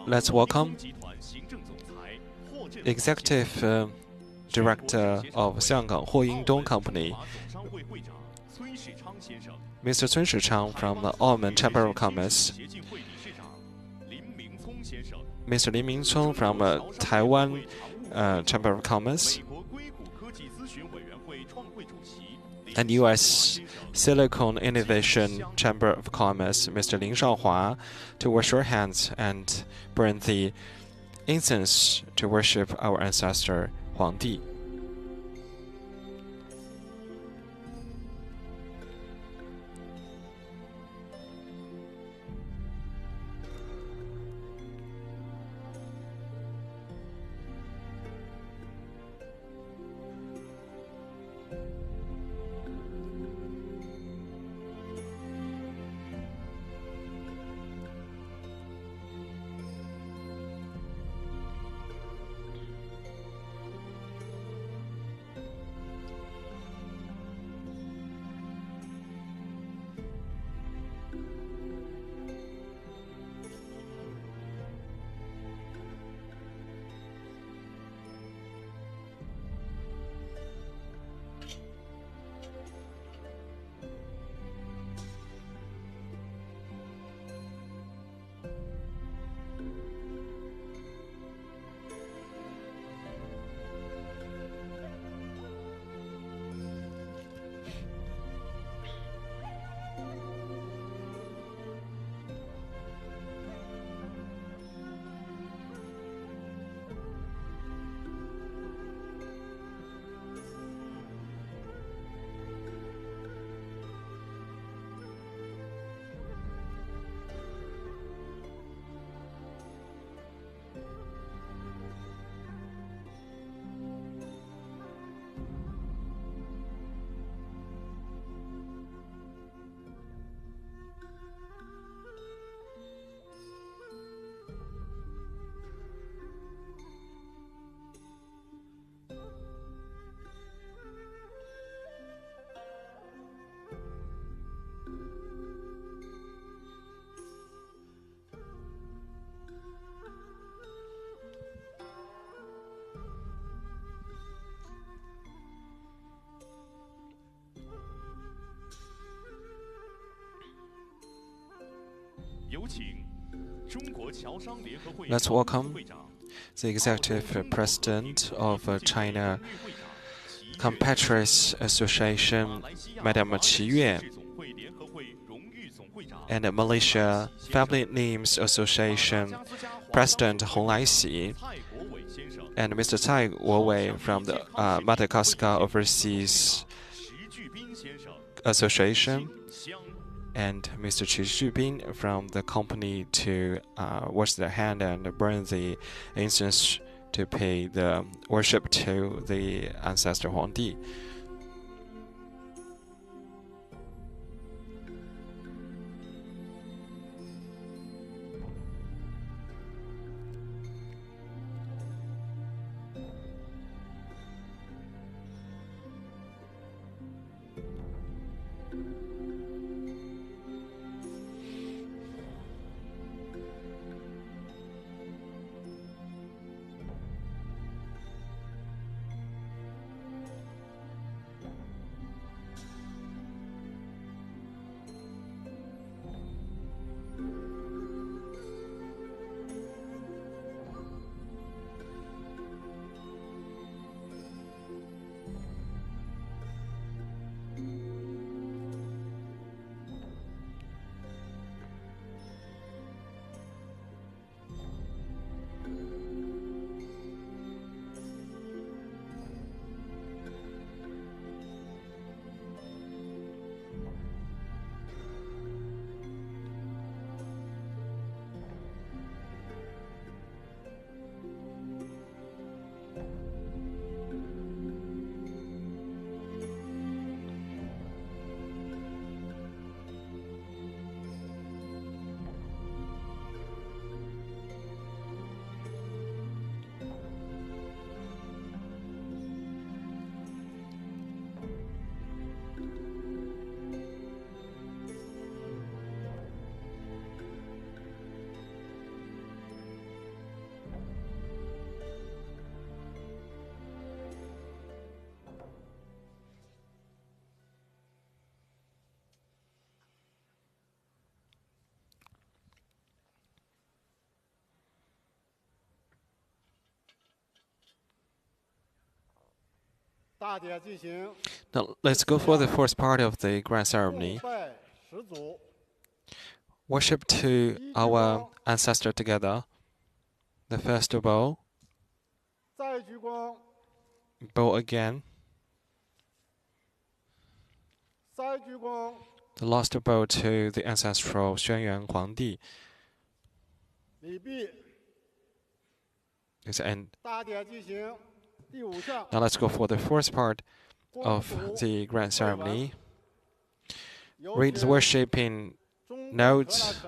Let's welcome Executive Director of Xianggang Huoyingdong Company, Mr. Cun Shichang from the Auman Chamber of Commerce, Mr. Lin Mingcong from Taiwan Chamber of Commerce, and U.S. Silicon Innovation Chamber of Commerce, Mr. Lin Shaohua, to wash your hands and burn the incense to worship our ancestor Huangdi. Let's welcome the Executive President of China Compatriots Association, Madam Qi Yue, and Malaysia Family Names Association President Hong Laixi, and Mr. Cai Guowei from the Madagascar Overseas Association, and Mr. Qu Xubin from the company to wash their hand and burn the incense to pay the worship to the ancestor Huangdi. Now let's go for the first part of the grand ceremony. Worship to our ancestor together. The first bow. Bow again. The last bow to the ancestral Xuanyuan Huangdi. And now let's go for the first part of the grand ceremony. Read the worshiping notes.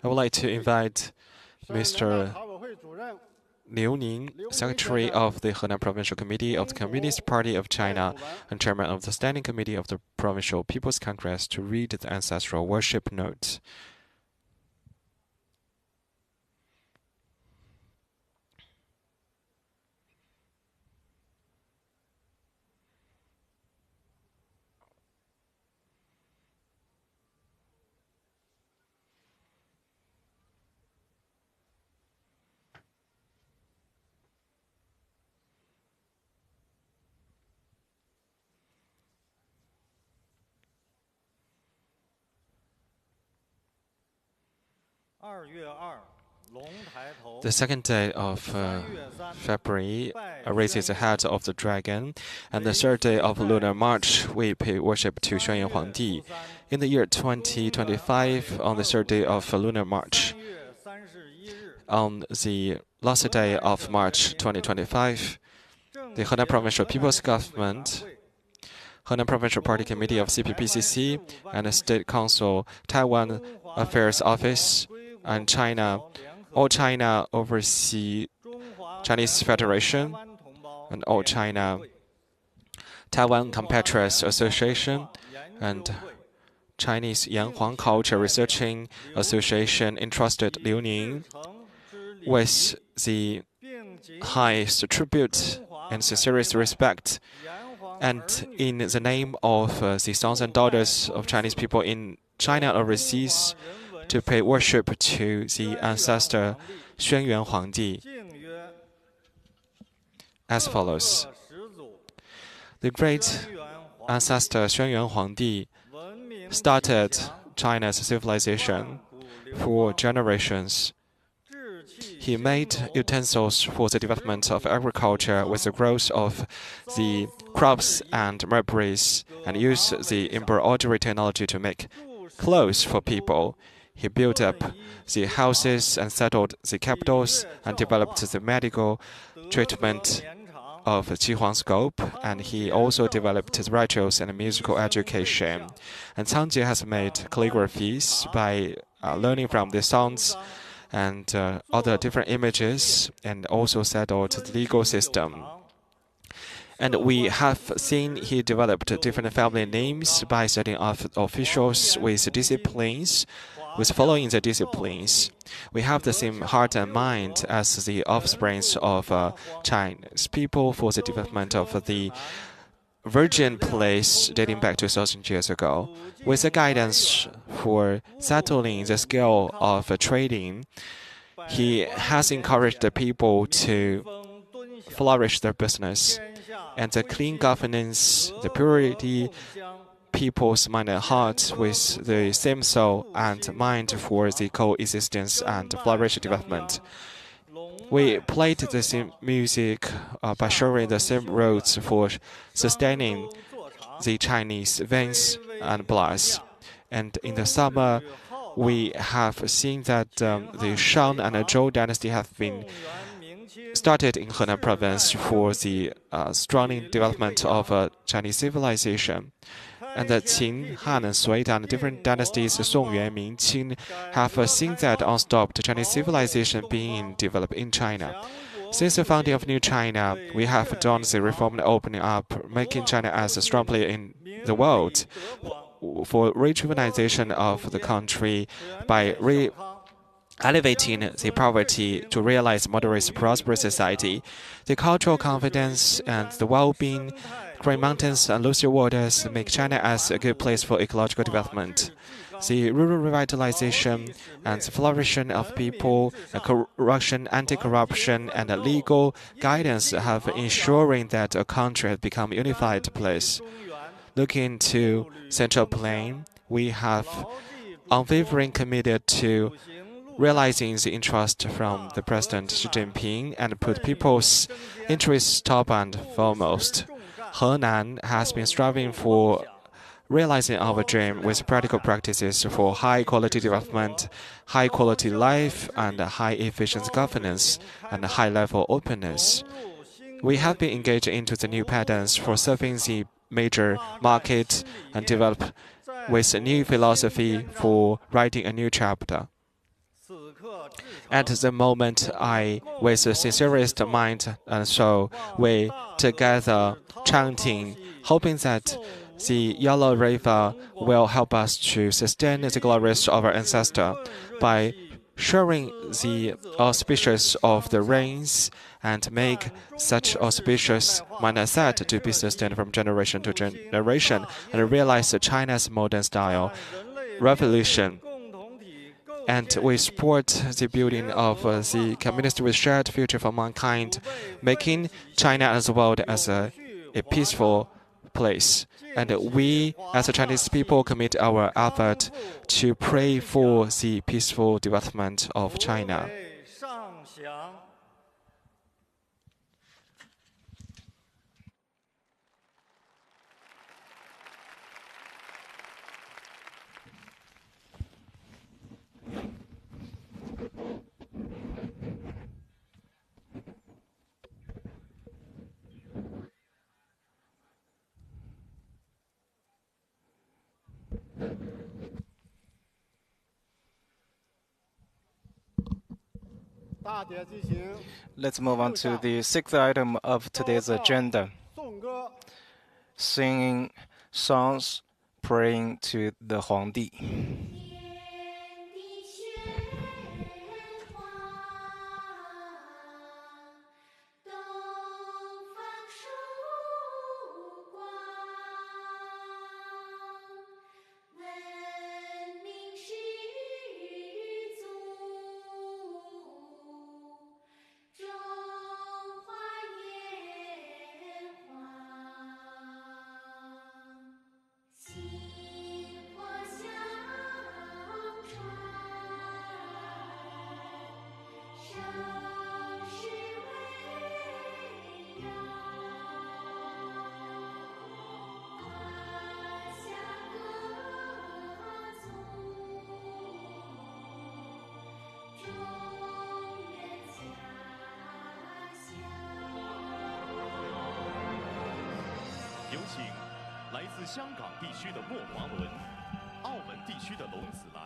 I would like to invite Mr. Liu Ning, Secretary of the Henan Provincial Committee of the Communist Party of China and Chairman of the Standing Committee of the Provincial People's Congress, to read the ancestral worship notes. The second day of February raises the head of the dragon, and the third day of lunar March we pay worship to Xuanyuan Huangdi. In the year 2025, on the third day of lunar March, on the last day of March 2025, the Henan Provincial People's Government, Henan Provincial Party Committee of CPPCC, and the State Council Taiwan Affairs Office, and All China Overseas Chinese Federation, and All China Taiwan Compatriots Association, and Chinese Yanhuang Culture Researching Association entrusted Liu Ning with the highest tribute and sincerest respect, and in the name of the sons and daughters of Chinese people in China and overseas, to pay worship to the ancestor Xuanyuan Huangdi as follows. The great ancestor Xuanyuan Huangdi started China's civilization for generations. He made utensils for the development of agriculture with the growth of the crops and mulberries, and used the embroidery technology to make clothes for people. He built up the houses and settled the capitals and developed the medical treatment of Qihua scope, and he also developed rituals and musical education. And Cangjie has made calligraphies by learning from the sounds and other different images, and also settled the legal system. And we have seen he developed different family names by setting up officials with disciplines, with following the disciplines. We have the same heart and mind as the offsprings of Chinese people for the development of the virgin place dating back to 2,000 years ago. With the guidance for settling the scale of trading, he has encouraged the people to flourish their business, and the clean governance, the purity, people's mind and heart with the same soul and mind for the coexistence and flourish development. We played the same music by sharing the same roads for sustaining the Chinese veins and bloods. And in the summer, we have seen that the Shang and the Zhou dynasty have been started in Henan province for the strong development of Chinese civilization. And the Qin, Han, and Sui and different dynasties, Song, Yuan, Ming, Qin, have seen that unstopped Chinese civilization being developed in China. Since the founding of New China, we have done the reform and opening up, making China as a strong player in the world for rejuvenation of the country by elevating the poverty to realize moderate prosperous society. The cultural confidence and the well-being Green mountains and lucid waters make China as a good place for ecological development. The rural revitalization and the flourishing of people, corruption, anti-corruption, and legal guidance have ensuring that a country has become a unified place. Looking to Central Plain, we have unwavering committed to realizing the interest from the President Xi Jinping and put people's interests top and foremost. Henan has been striving for realizing our dream with practical practices for high-quality development, high-quality life, and high-efficiency governance, and high-level openness. We have been engaged into the new patterns for serving the major market and develop with a new philosophy for writing a new chapter. At the moment, with the sincerest mind and soul, we together chanting, hoping that the Yellow River will help us to sustain the glories of our ancestor by sharing the auspicious of the rains and make such auspicious mindset to be sustained from generation to generation and realize China's modern style revolution. And we support the building of the community with shared future for mankind, making China as the world as a peaceful place. And we, as a Chinese people, commit our effort to pray for the peaceful development of China.
Let's move on to the sixth item of today's agenda. Singing songs, praying to the Huangdi.
有请来自香港地区的莫华伦、澳门地区的龙子兰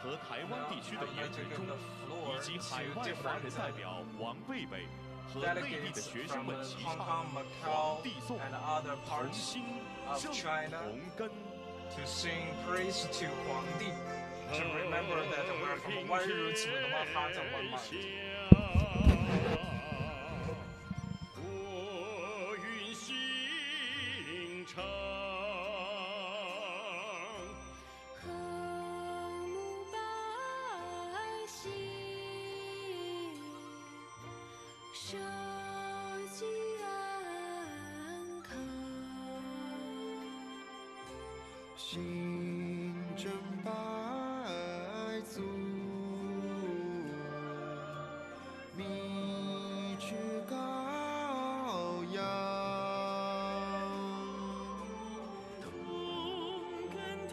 和台湾地区的严伟忠，以及海外华人代表王贝贝和内地的学生们齐唱《皇帝颂》，同心正同根。
To sing praise to Huangdi, to remember that we're from one roots with one heart and one mind.
国运兴盛，
和睦百姓，社稷安康。
新郑百族，米去高阳，
同根同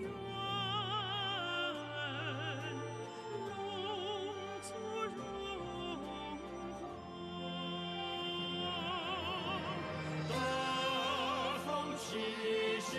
源，龙族荣华，大风起时雨。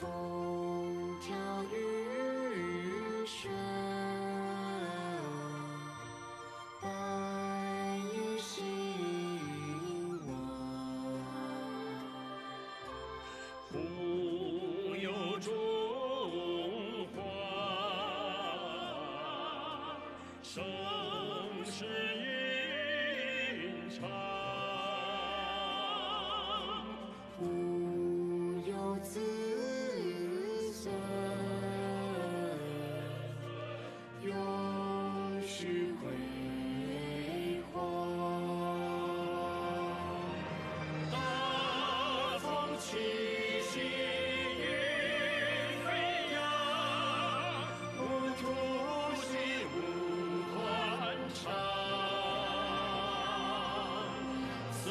风调雨顺，百业兴旺。
护佑中华，盛世吟唱。
护佑子孙，永续辉煌。
大风起兮云飞扬，无土兮无欢唱。四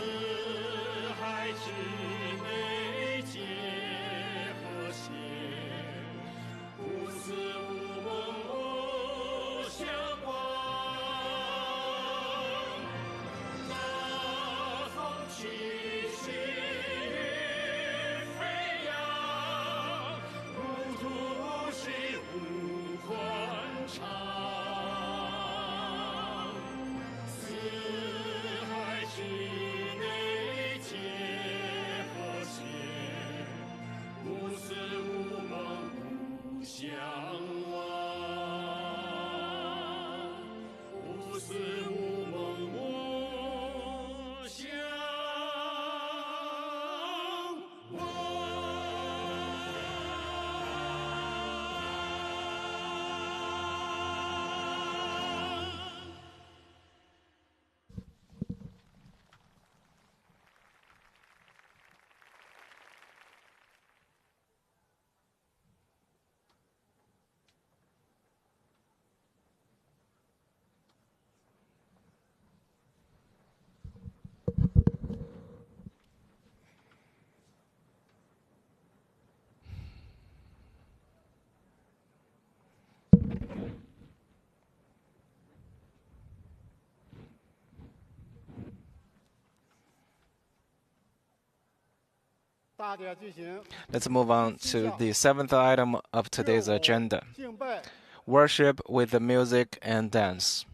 海之内皆和谐，无私无梦无相忘。大风起兮云飞扬，无土兮无欢唱。四海之内皆和谐，无私无梦无相忘。无私无梦无相忘。
大典进行。
Let's move on to the seventh item of today's agenda:
敬拜
worship with the music and dance.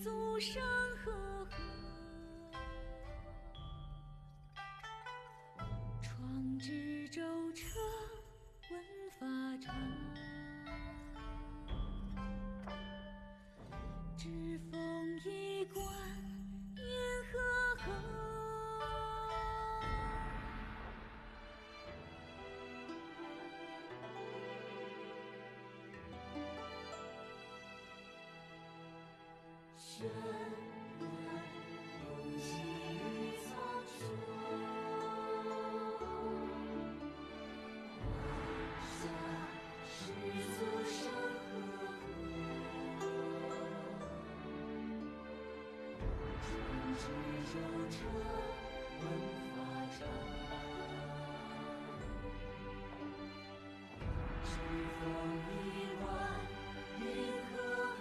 祖山河河，创之周彻，文法长，指风衣冠，银河河。 山峦永栖于苍穹，华夏始祖山河河，创之周彻，文法长，指风衣冠，银河河。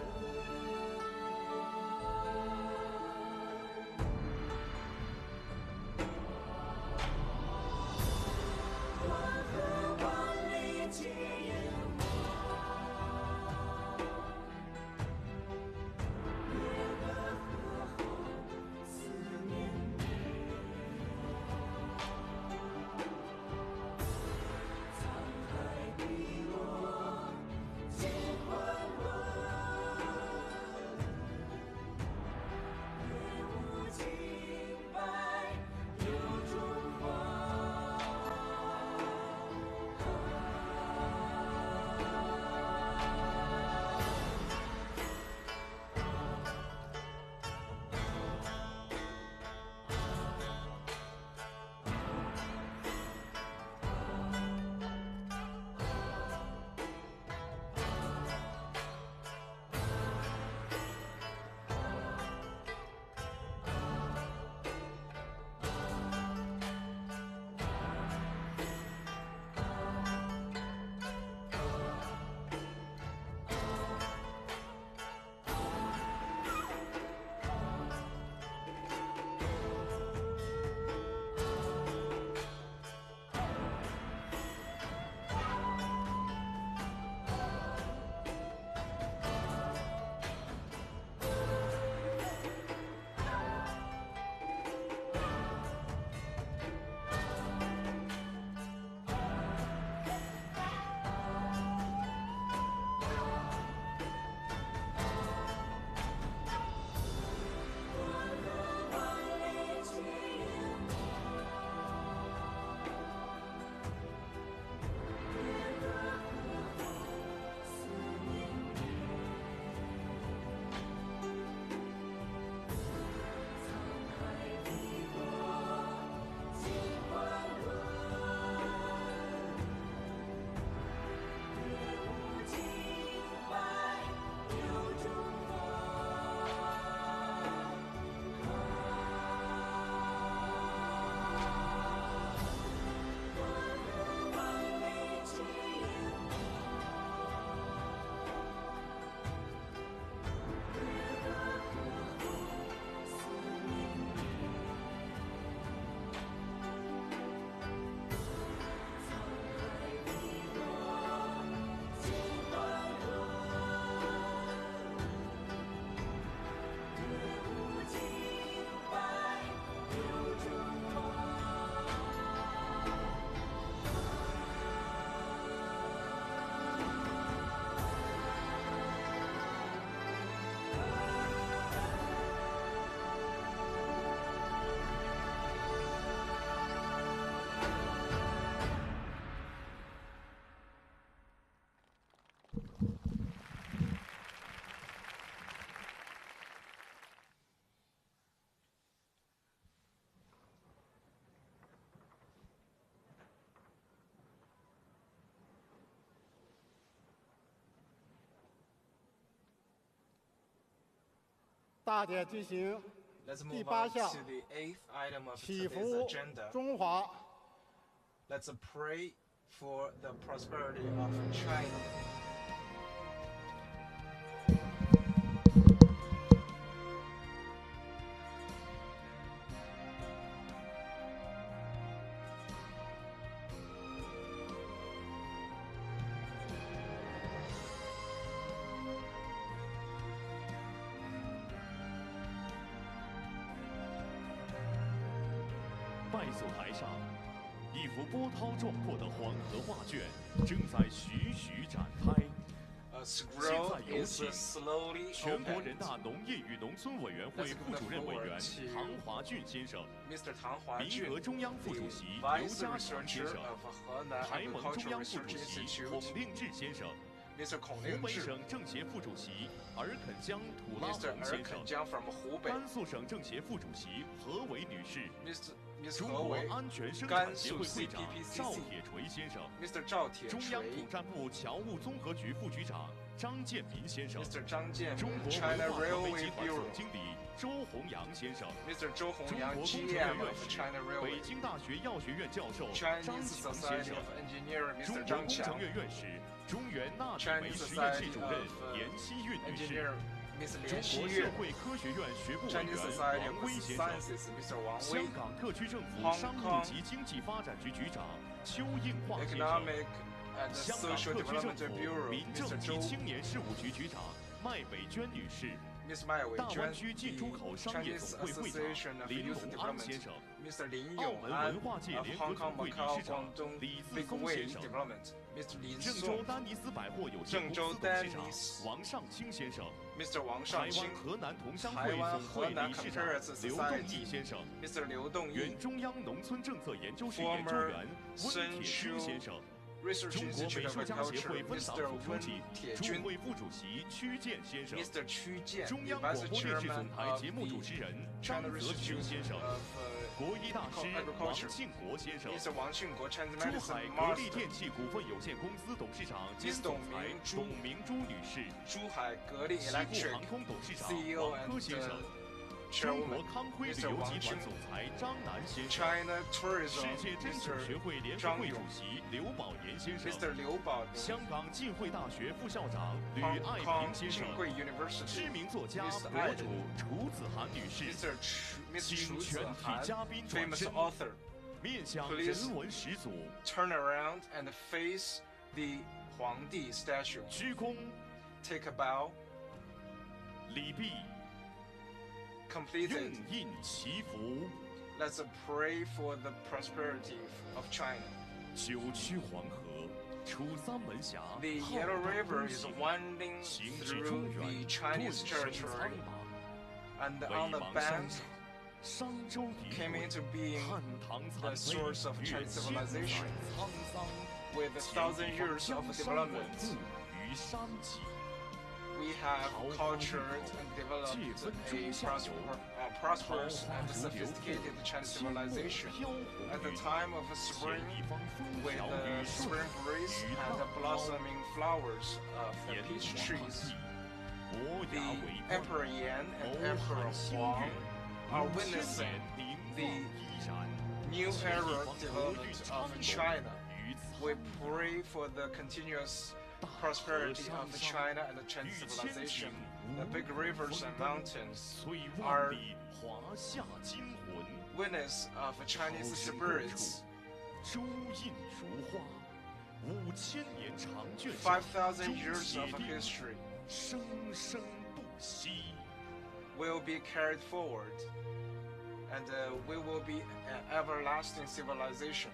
大典进行
Let's
第
move
8
on
项
to the 8th item of
祈
today's
福
agenda.
中华
Let's pray for the prosperity of China.
拜祖台上，一幅波涛壮阔的黄河画卷正在徐徐展开。
A
现
scroll
在有
is
请
slowly
全国
opened.
人大农业与农村委员会副主任委员唐华俊先生，
Mr. Tang
民和
Huajun,
中央副主
the
席刘
Vice
家祥先
Researcher
生，
of Henan
台盟中
Agricultural
央副主
Research
席孔
Institute,
令志先生，
Mr. Kong
湖
Lingzhi,
北省政协副主席尔肯江土拉
Mr.
洪先生，
Erkenjiang from Hubei,
甘肃省政协副主席何伟女士，
Miss
中
He
国
Wei,
安全生产协会
Gansu
会长赵
CPPCC,
铁锤先生，
Mr. Zhao
中央统
Tietrui,
战部侨务综合局副局长张建民先生，
Mr. Zhang
中
Jianmin,
国
China
文化传媒
Railway
集团
Bureau,
总经理周宏阳先生，
Mr. Zhou
中
Hongyang,
国工程院
GM
院
of
士
China
北
Railway,
京大学药学院教授张
Chinese
强先
Society
生，
of Engineers,
中
Mr.
国
Zhang
工程
Qiang,
院院士中原钠镁煤
Chinese
实验室
Society
主任
of
严希韵女士，
Engineer, Miss
中
Lian
国
Xiyue,
社会科学院学部委
Chinese
员
Society
王
of
威先生。
Sciences, Mr. Wang
香
Wei,
港特区政府
Hong
商务
Kong
及经济发展局局长邱应化先生，
Economic and
香港
Social
特区政
Development
府
Bureau,
民政
Mr.
及
Zhou,
青年事务局局长麦北娟女士，
Miss Mai
大湾
Weijuan,
区进
the
出口商业
Chinese
总会会长
Association of
林
Youth
龙安先
Development,
生，
Mr. Lin
澳门
Yong'an
文化界
of
联合
Hong
总
Kong,
会理
Macau,
事长
Guangdong
李自
Big
松
Way
先生，
Development, Mr. Lin
郑
Song,
州丹尼斯百货有限公司董事长王尚清先生，
Mr. Wang
台湾
Shangqing,
河南同乡
台
会总会
湾河南
理事长
Comparison
刘栋义
Society,
先生，
Mr. Liu Dongyi,
原中央农村政策研究室研究
Former
员温铁军先生。
Research
中国
Institute
美
of
术家协
Agriculture,
会分党
Mr.
副书
Wen
记、驻
Tietjun,
会副主席屈健先生，
Mr. Qu Jian,
中
the
央广
Vice
播电视
Chairman
总台
of
节目主
the
持人张
China
泽
Research
群先生，
of
国医大师
Agriculture,
王庆国先生，
Mr. Wang Qingguo, Chinese
珠
Medicine
海格力
Master,
电器股份有限公司董事长兼
Miss
总裁
董明珠
董明珠女士，
珠海格力
西部
Electric
航空董事长
CEO
王科
and
先生，中
Chairwoman,
国康辉旅
Mr.
游
Wang
集团
Qing,
总裁张楠先生。
China
世
Tourism,
界真主学
Mr.
会联合会主席刘宝岩先生，
Mr. Liu Baodong,
香港浸会大学副校长吕
Hong
爱
Kong
萍先生，
Tsinghua University,
知名作家
Mr.
博
Ai
主楚子涵女士，
Miss
请
Chu
全体
Zihan,
嘉宾转
famous
身，
author,
面向
Please
人文始祖，
turn around and face the Huangdi statue.
鞠躬
Take a bow,
礼毕，
complete
用
it.
印祈福。
Let's pray for the prosperity of China.
九曲黄河，出三门峡，
The
浩
Yellow
荡
River
东
is
西，
winding
行至
through
中
the
原，
Chinese
顿生
territory,
苍茫。
and
北
on the
邙山
bank
上，商周敌
came
对，
into being
汉唐
the
残废，
source of
越
Chinese
千载
civilization,
沧桑。
with 1,000 years of
江山稳
development.
固于山脊，
We have cultured and developed a prosperous and sophisticated Chinese civilization. At the time of spring, with the spring breeze and the blossoming flowers of the peach trees, the Emperor Yan and Emperor Huang are witnessing the new era development of China. We pray for the continuous prosperity of China and the Chinese civilization. The big rivers and mountains
岁
are
万里华夏金魂，
witness of Chinese spirits.
朱印如花，5000年长卷上，
5,000 years of
忠血定，
history
生生不息。
will be carried forward, and we will be an everlasting civilization.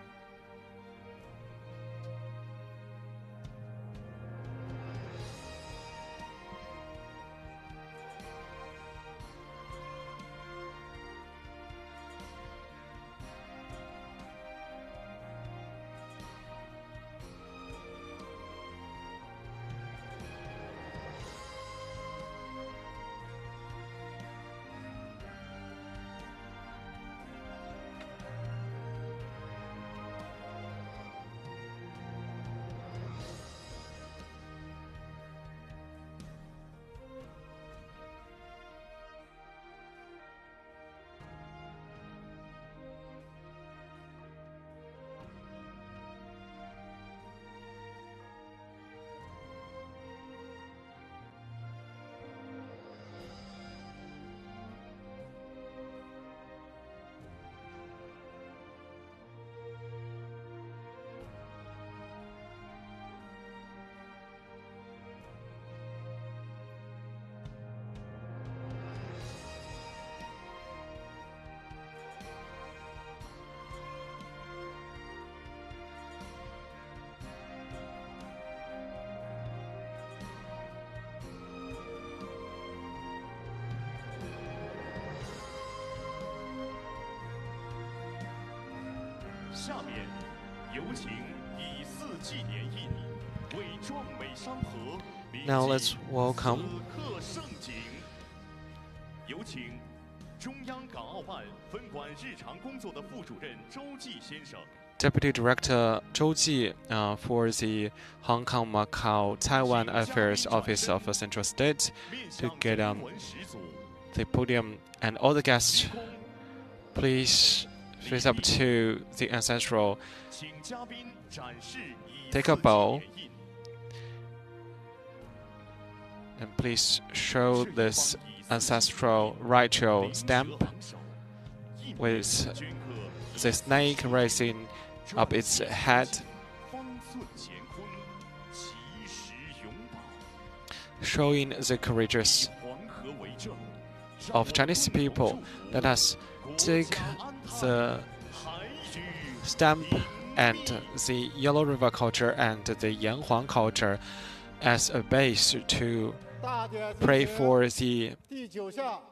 下面有请以四纪年印为壮美山河。
Now let's welcome
刻盛景。有请中央港澳办分管日常工作的副主任周继先生。
Deputy Director Zhou Ji for the Hong Kong, Macau, Taiwan Affairs Office of Central State to get on the podium, and all the guests, please face up to the ancestral. Take a bow and please show this ancestral ritual stamp with the snake rising up its head, showing the courageous of Chinese people. Let us take the stamp and the Yellow River culture and the Yanhuang culture as a base to pray for the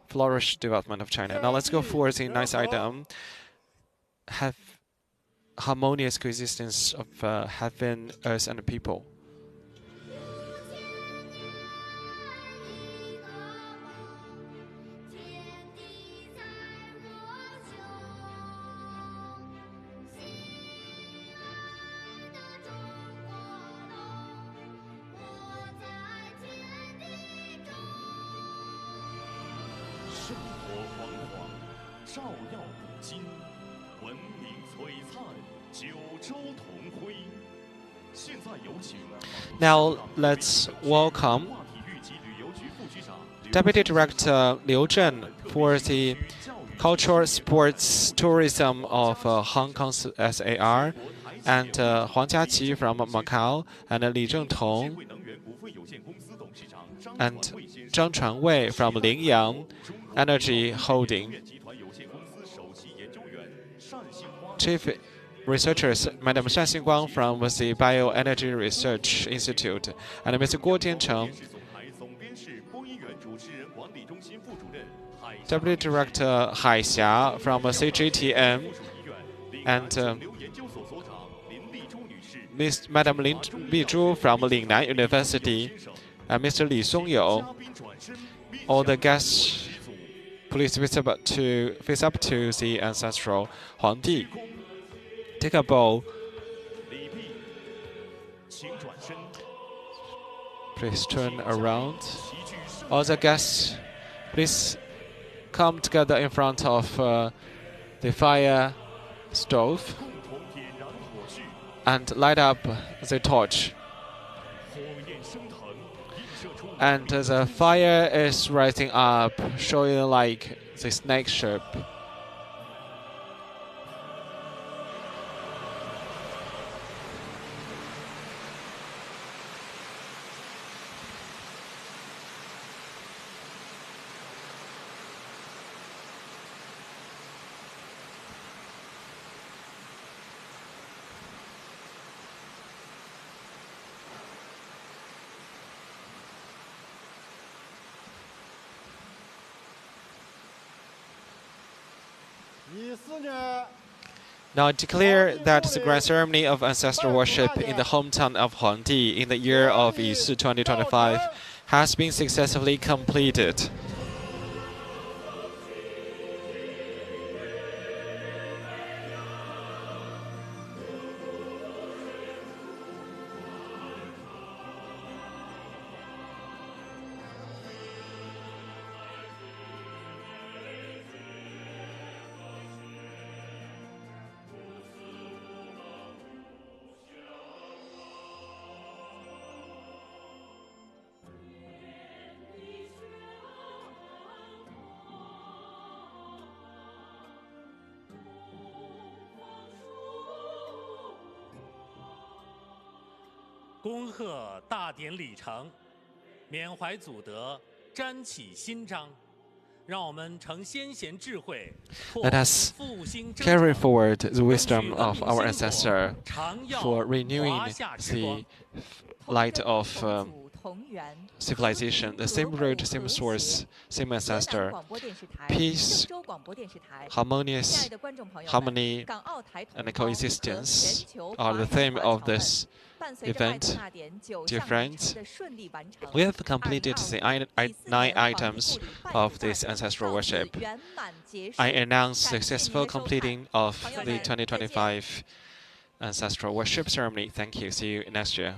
flourish development of China. Now let's go for the nice item. Have harmonious coexistence of heaven, earth, and people. Now let's welcome Deputy Director Liu Zhen for the Cultural Sports Tourism of Hong Kong SAR, and Huang Jiaqi from Macau, and Li Zhengtong, and Zhang Chuanwei from Lingyang Energy Holding. Chief Researchers, Madam Shan Xingguang from the Bioenergy Research Institute, and Mr. Guo Tiancheng, Deputy Director Hai Xia from CGTN, and Madam Lin Bizhu from Lingnan University, and Mr. Li Songyou. All the guests, please face up to the ancestral Huangdi. Take a bow. Please turn around. All the guests, please come together in front of the fire stove and light up the torch. And the fire is rising up, showing like the snake shape. Now declare that the grand ceremony of ancestral worship in the hometown of Huangdi in the year of Yisi 2025 has been successfully completed.
恭贺大典礼成，缅怀祖德，瞻启新章。让我们承先贤智慧，
Let us carry forward the wisdom of our ancestor for renewing the light of civilization, the same root, same source, same ancestor. Peace, harmony, and coexistence are the theme of this event. Dear friends, we have completed the 9 items of this ancestral worship. I announce successful completing of the 2025 ancestral worship ceremony. Thank you. See you next year.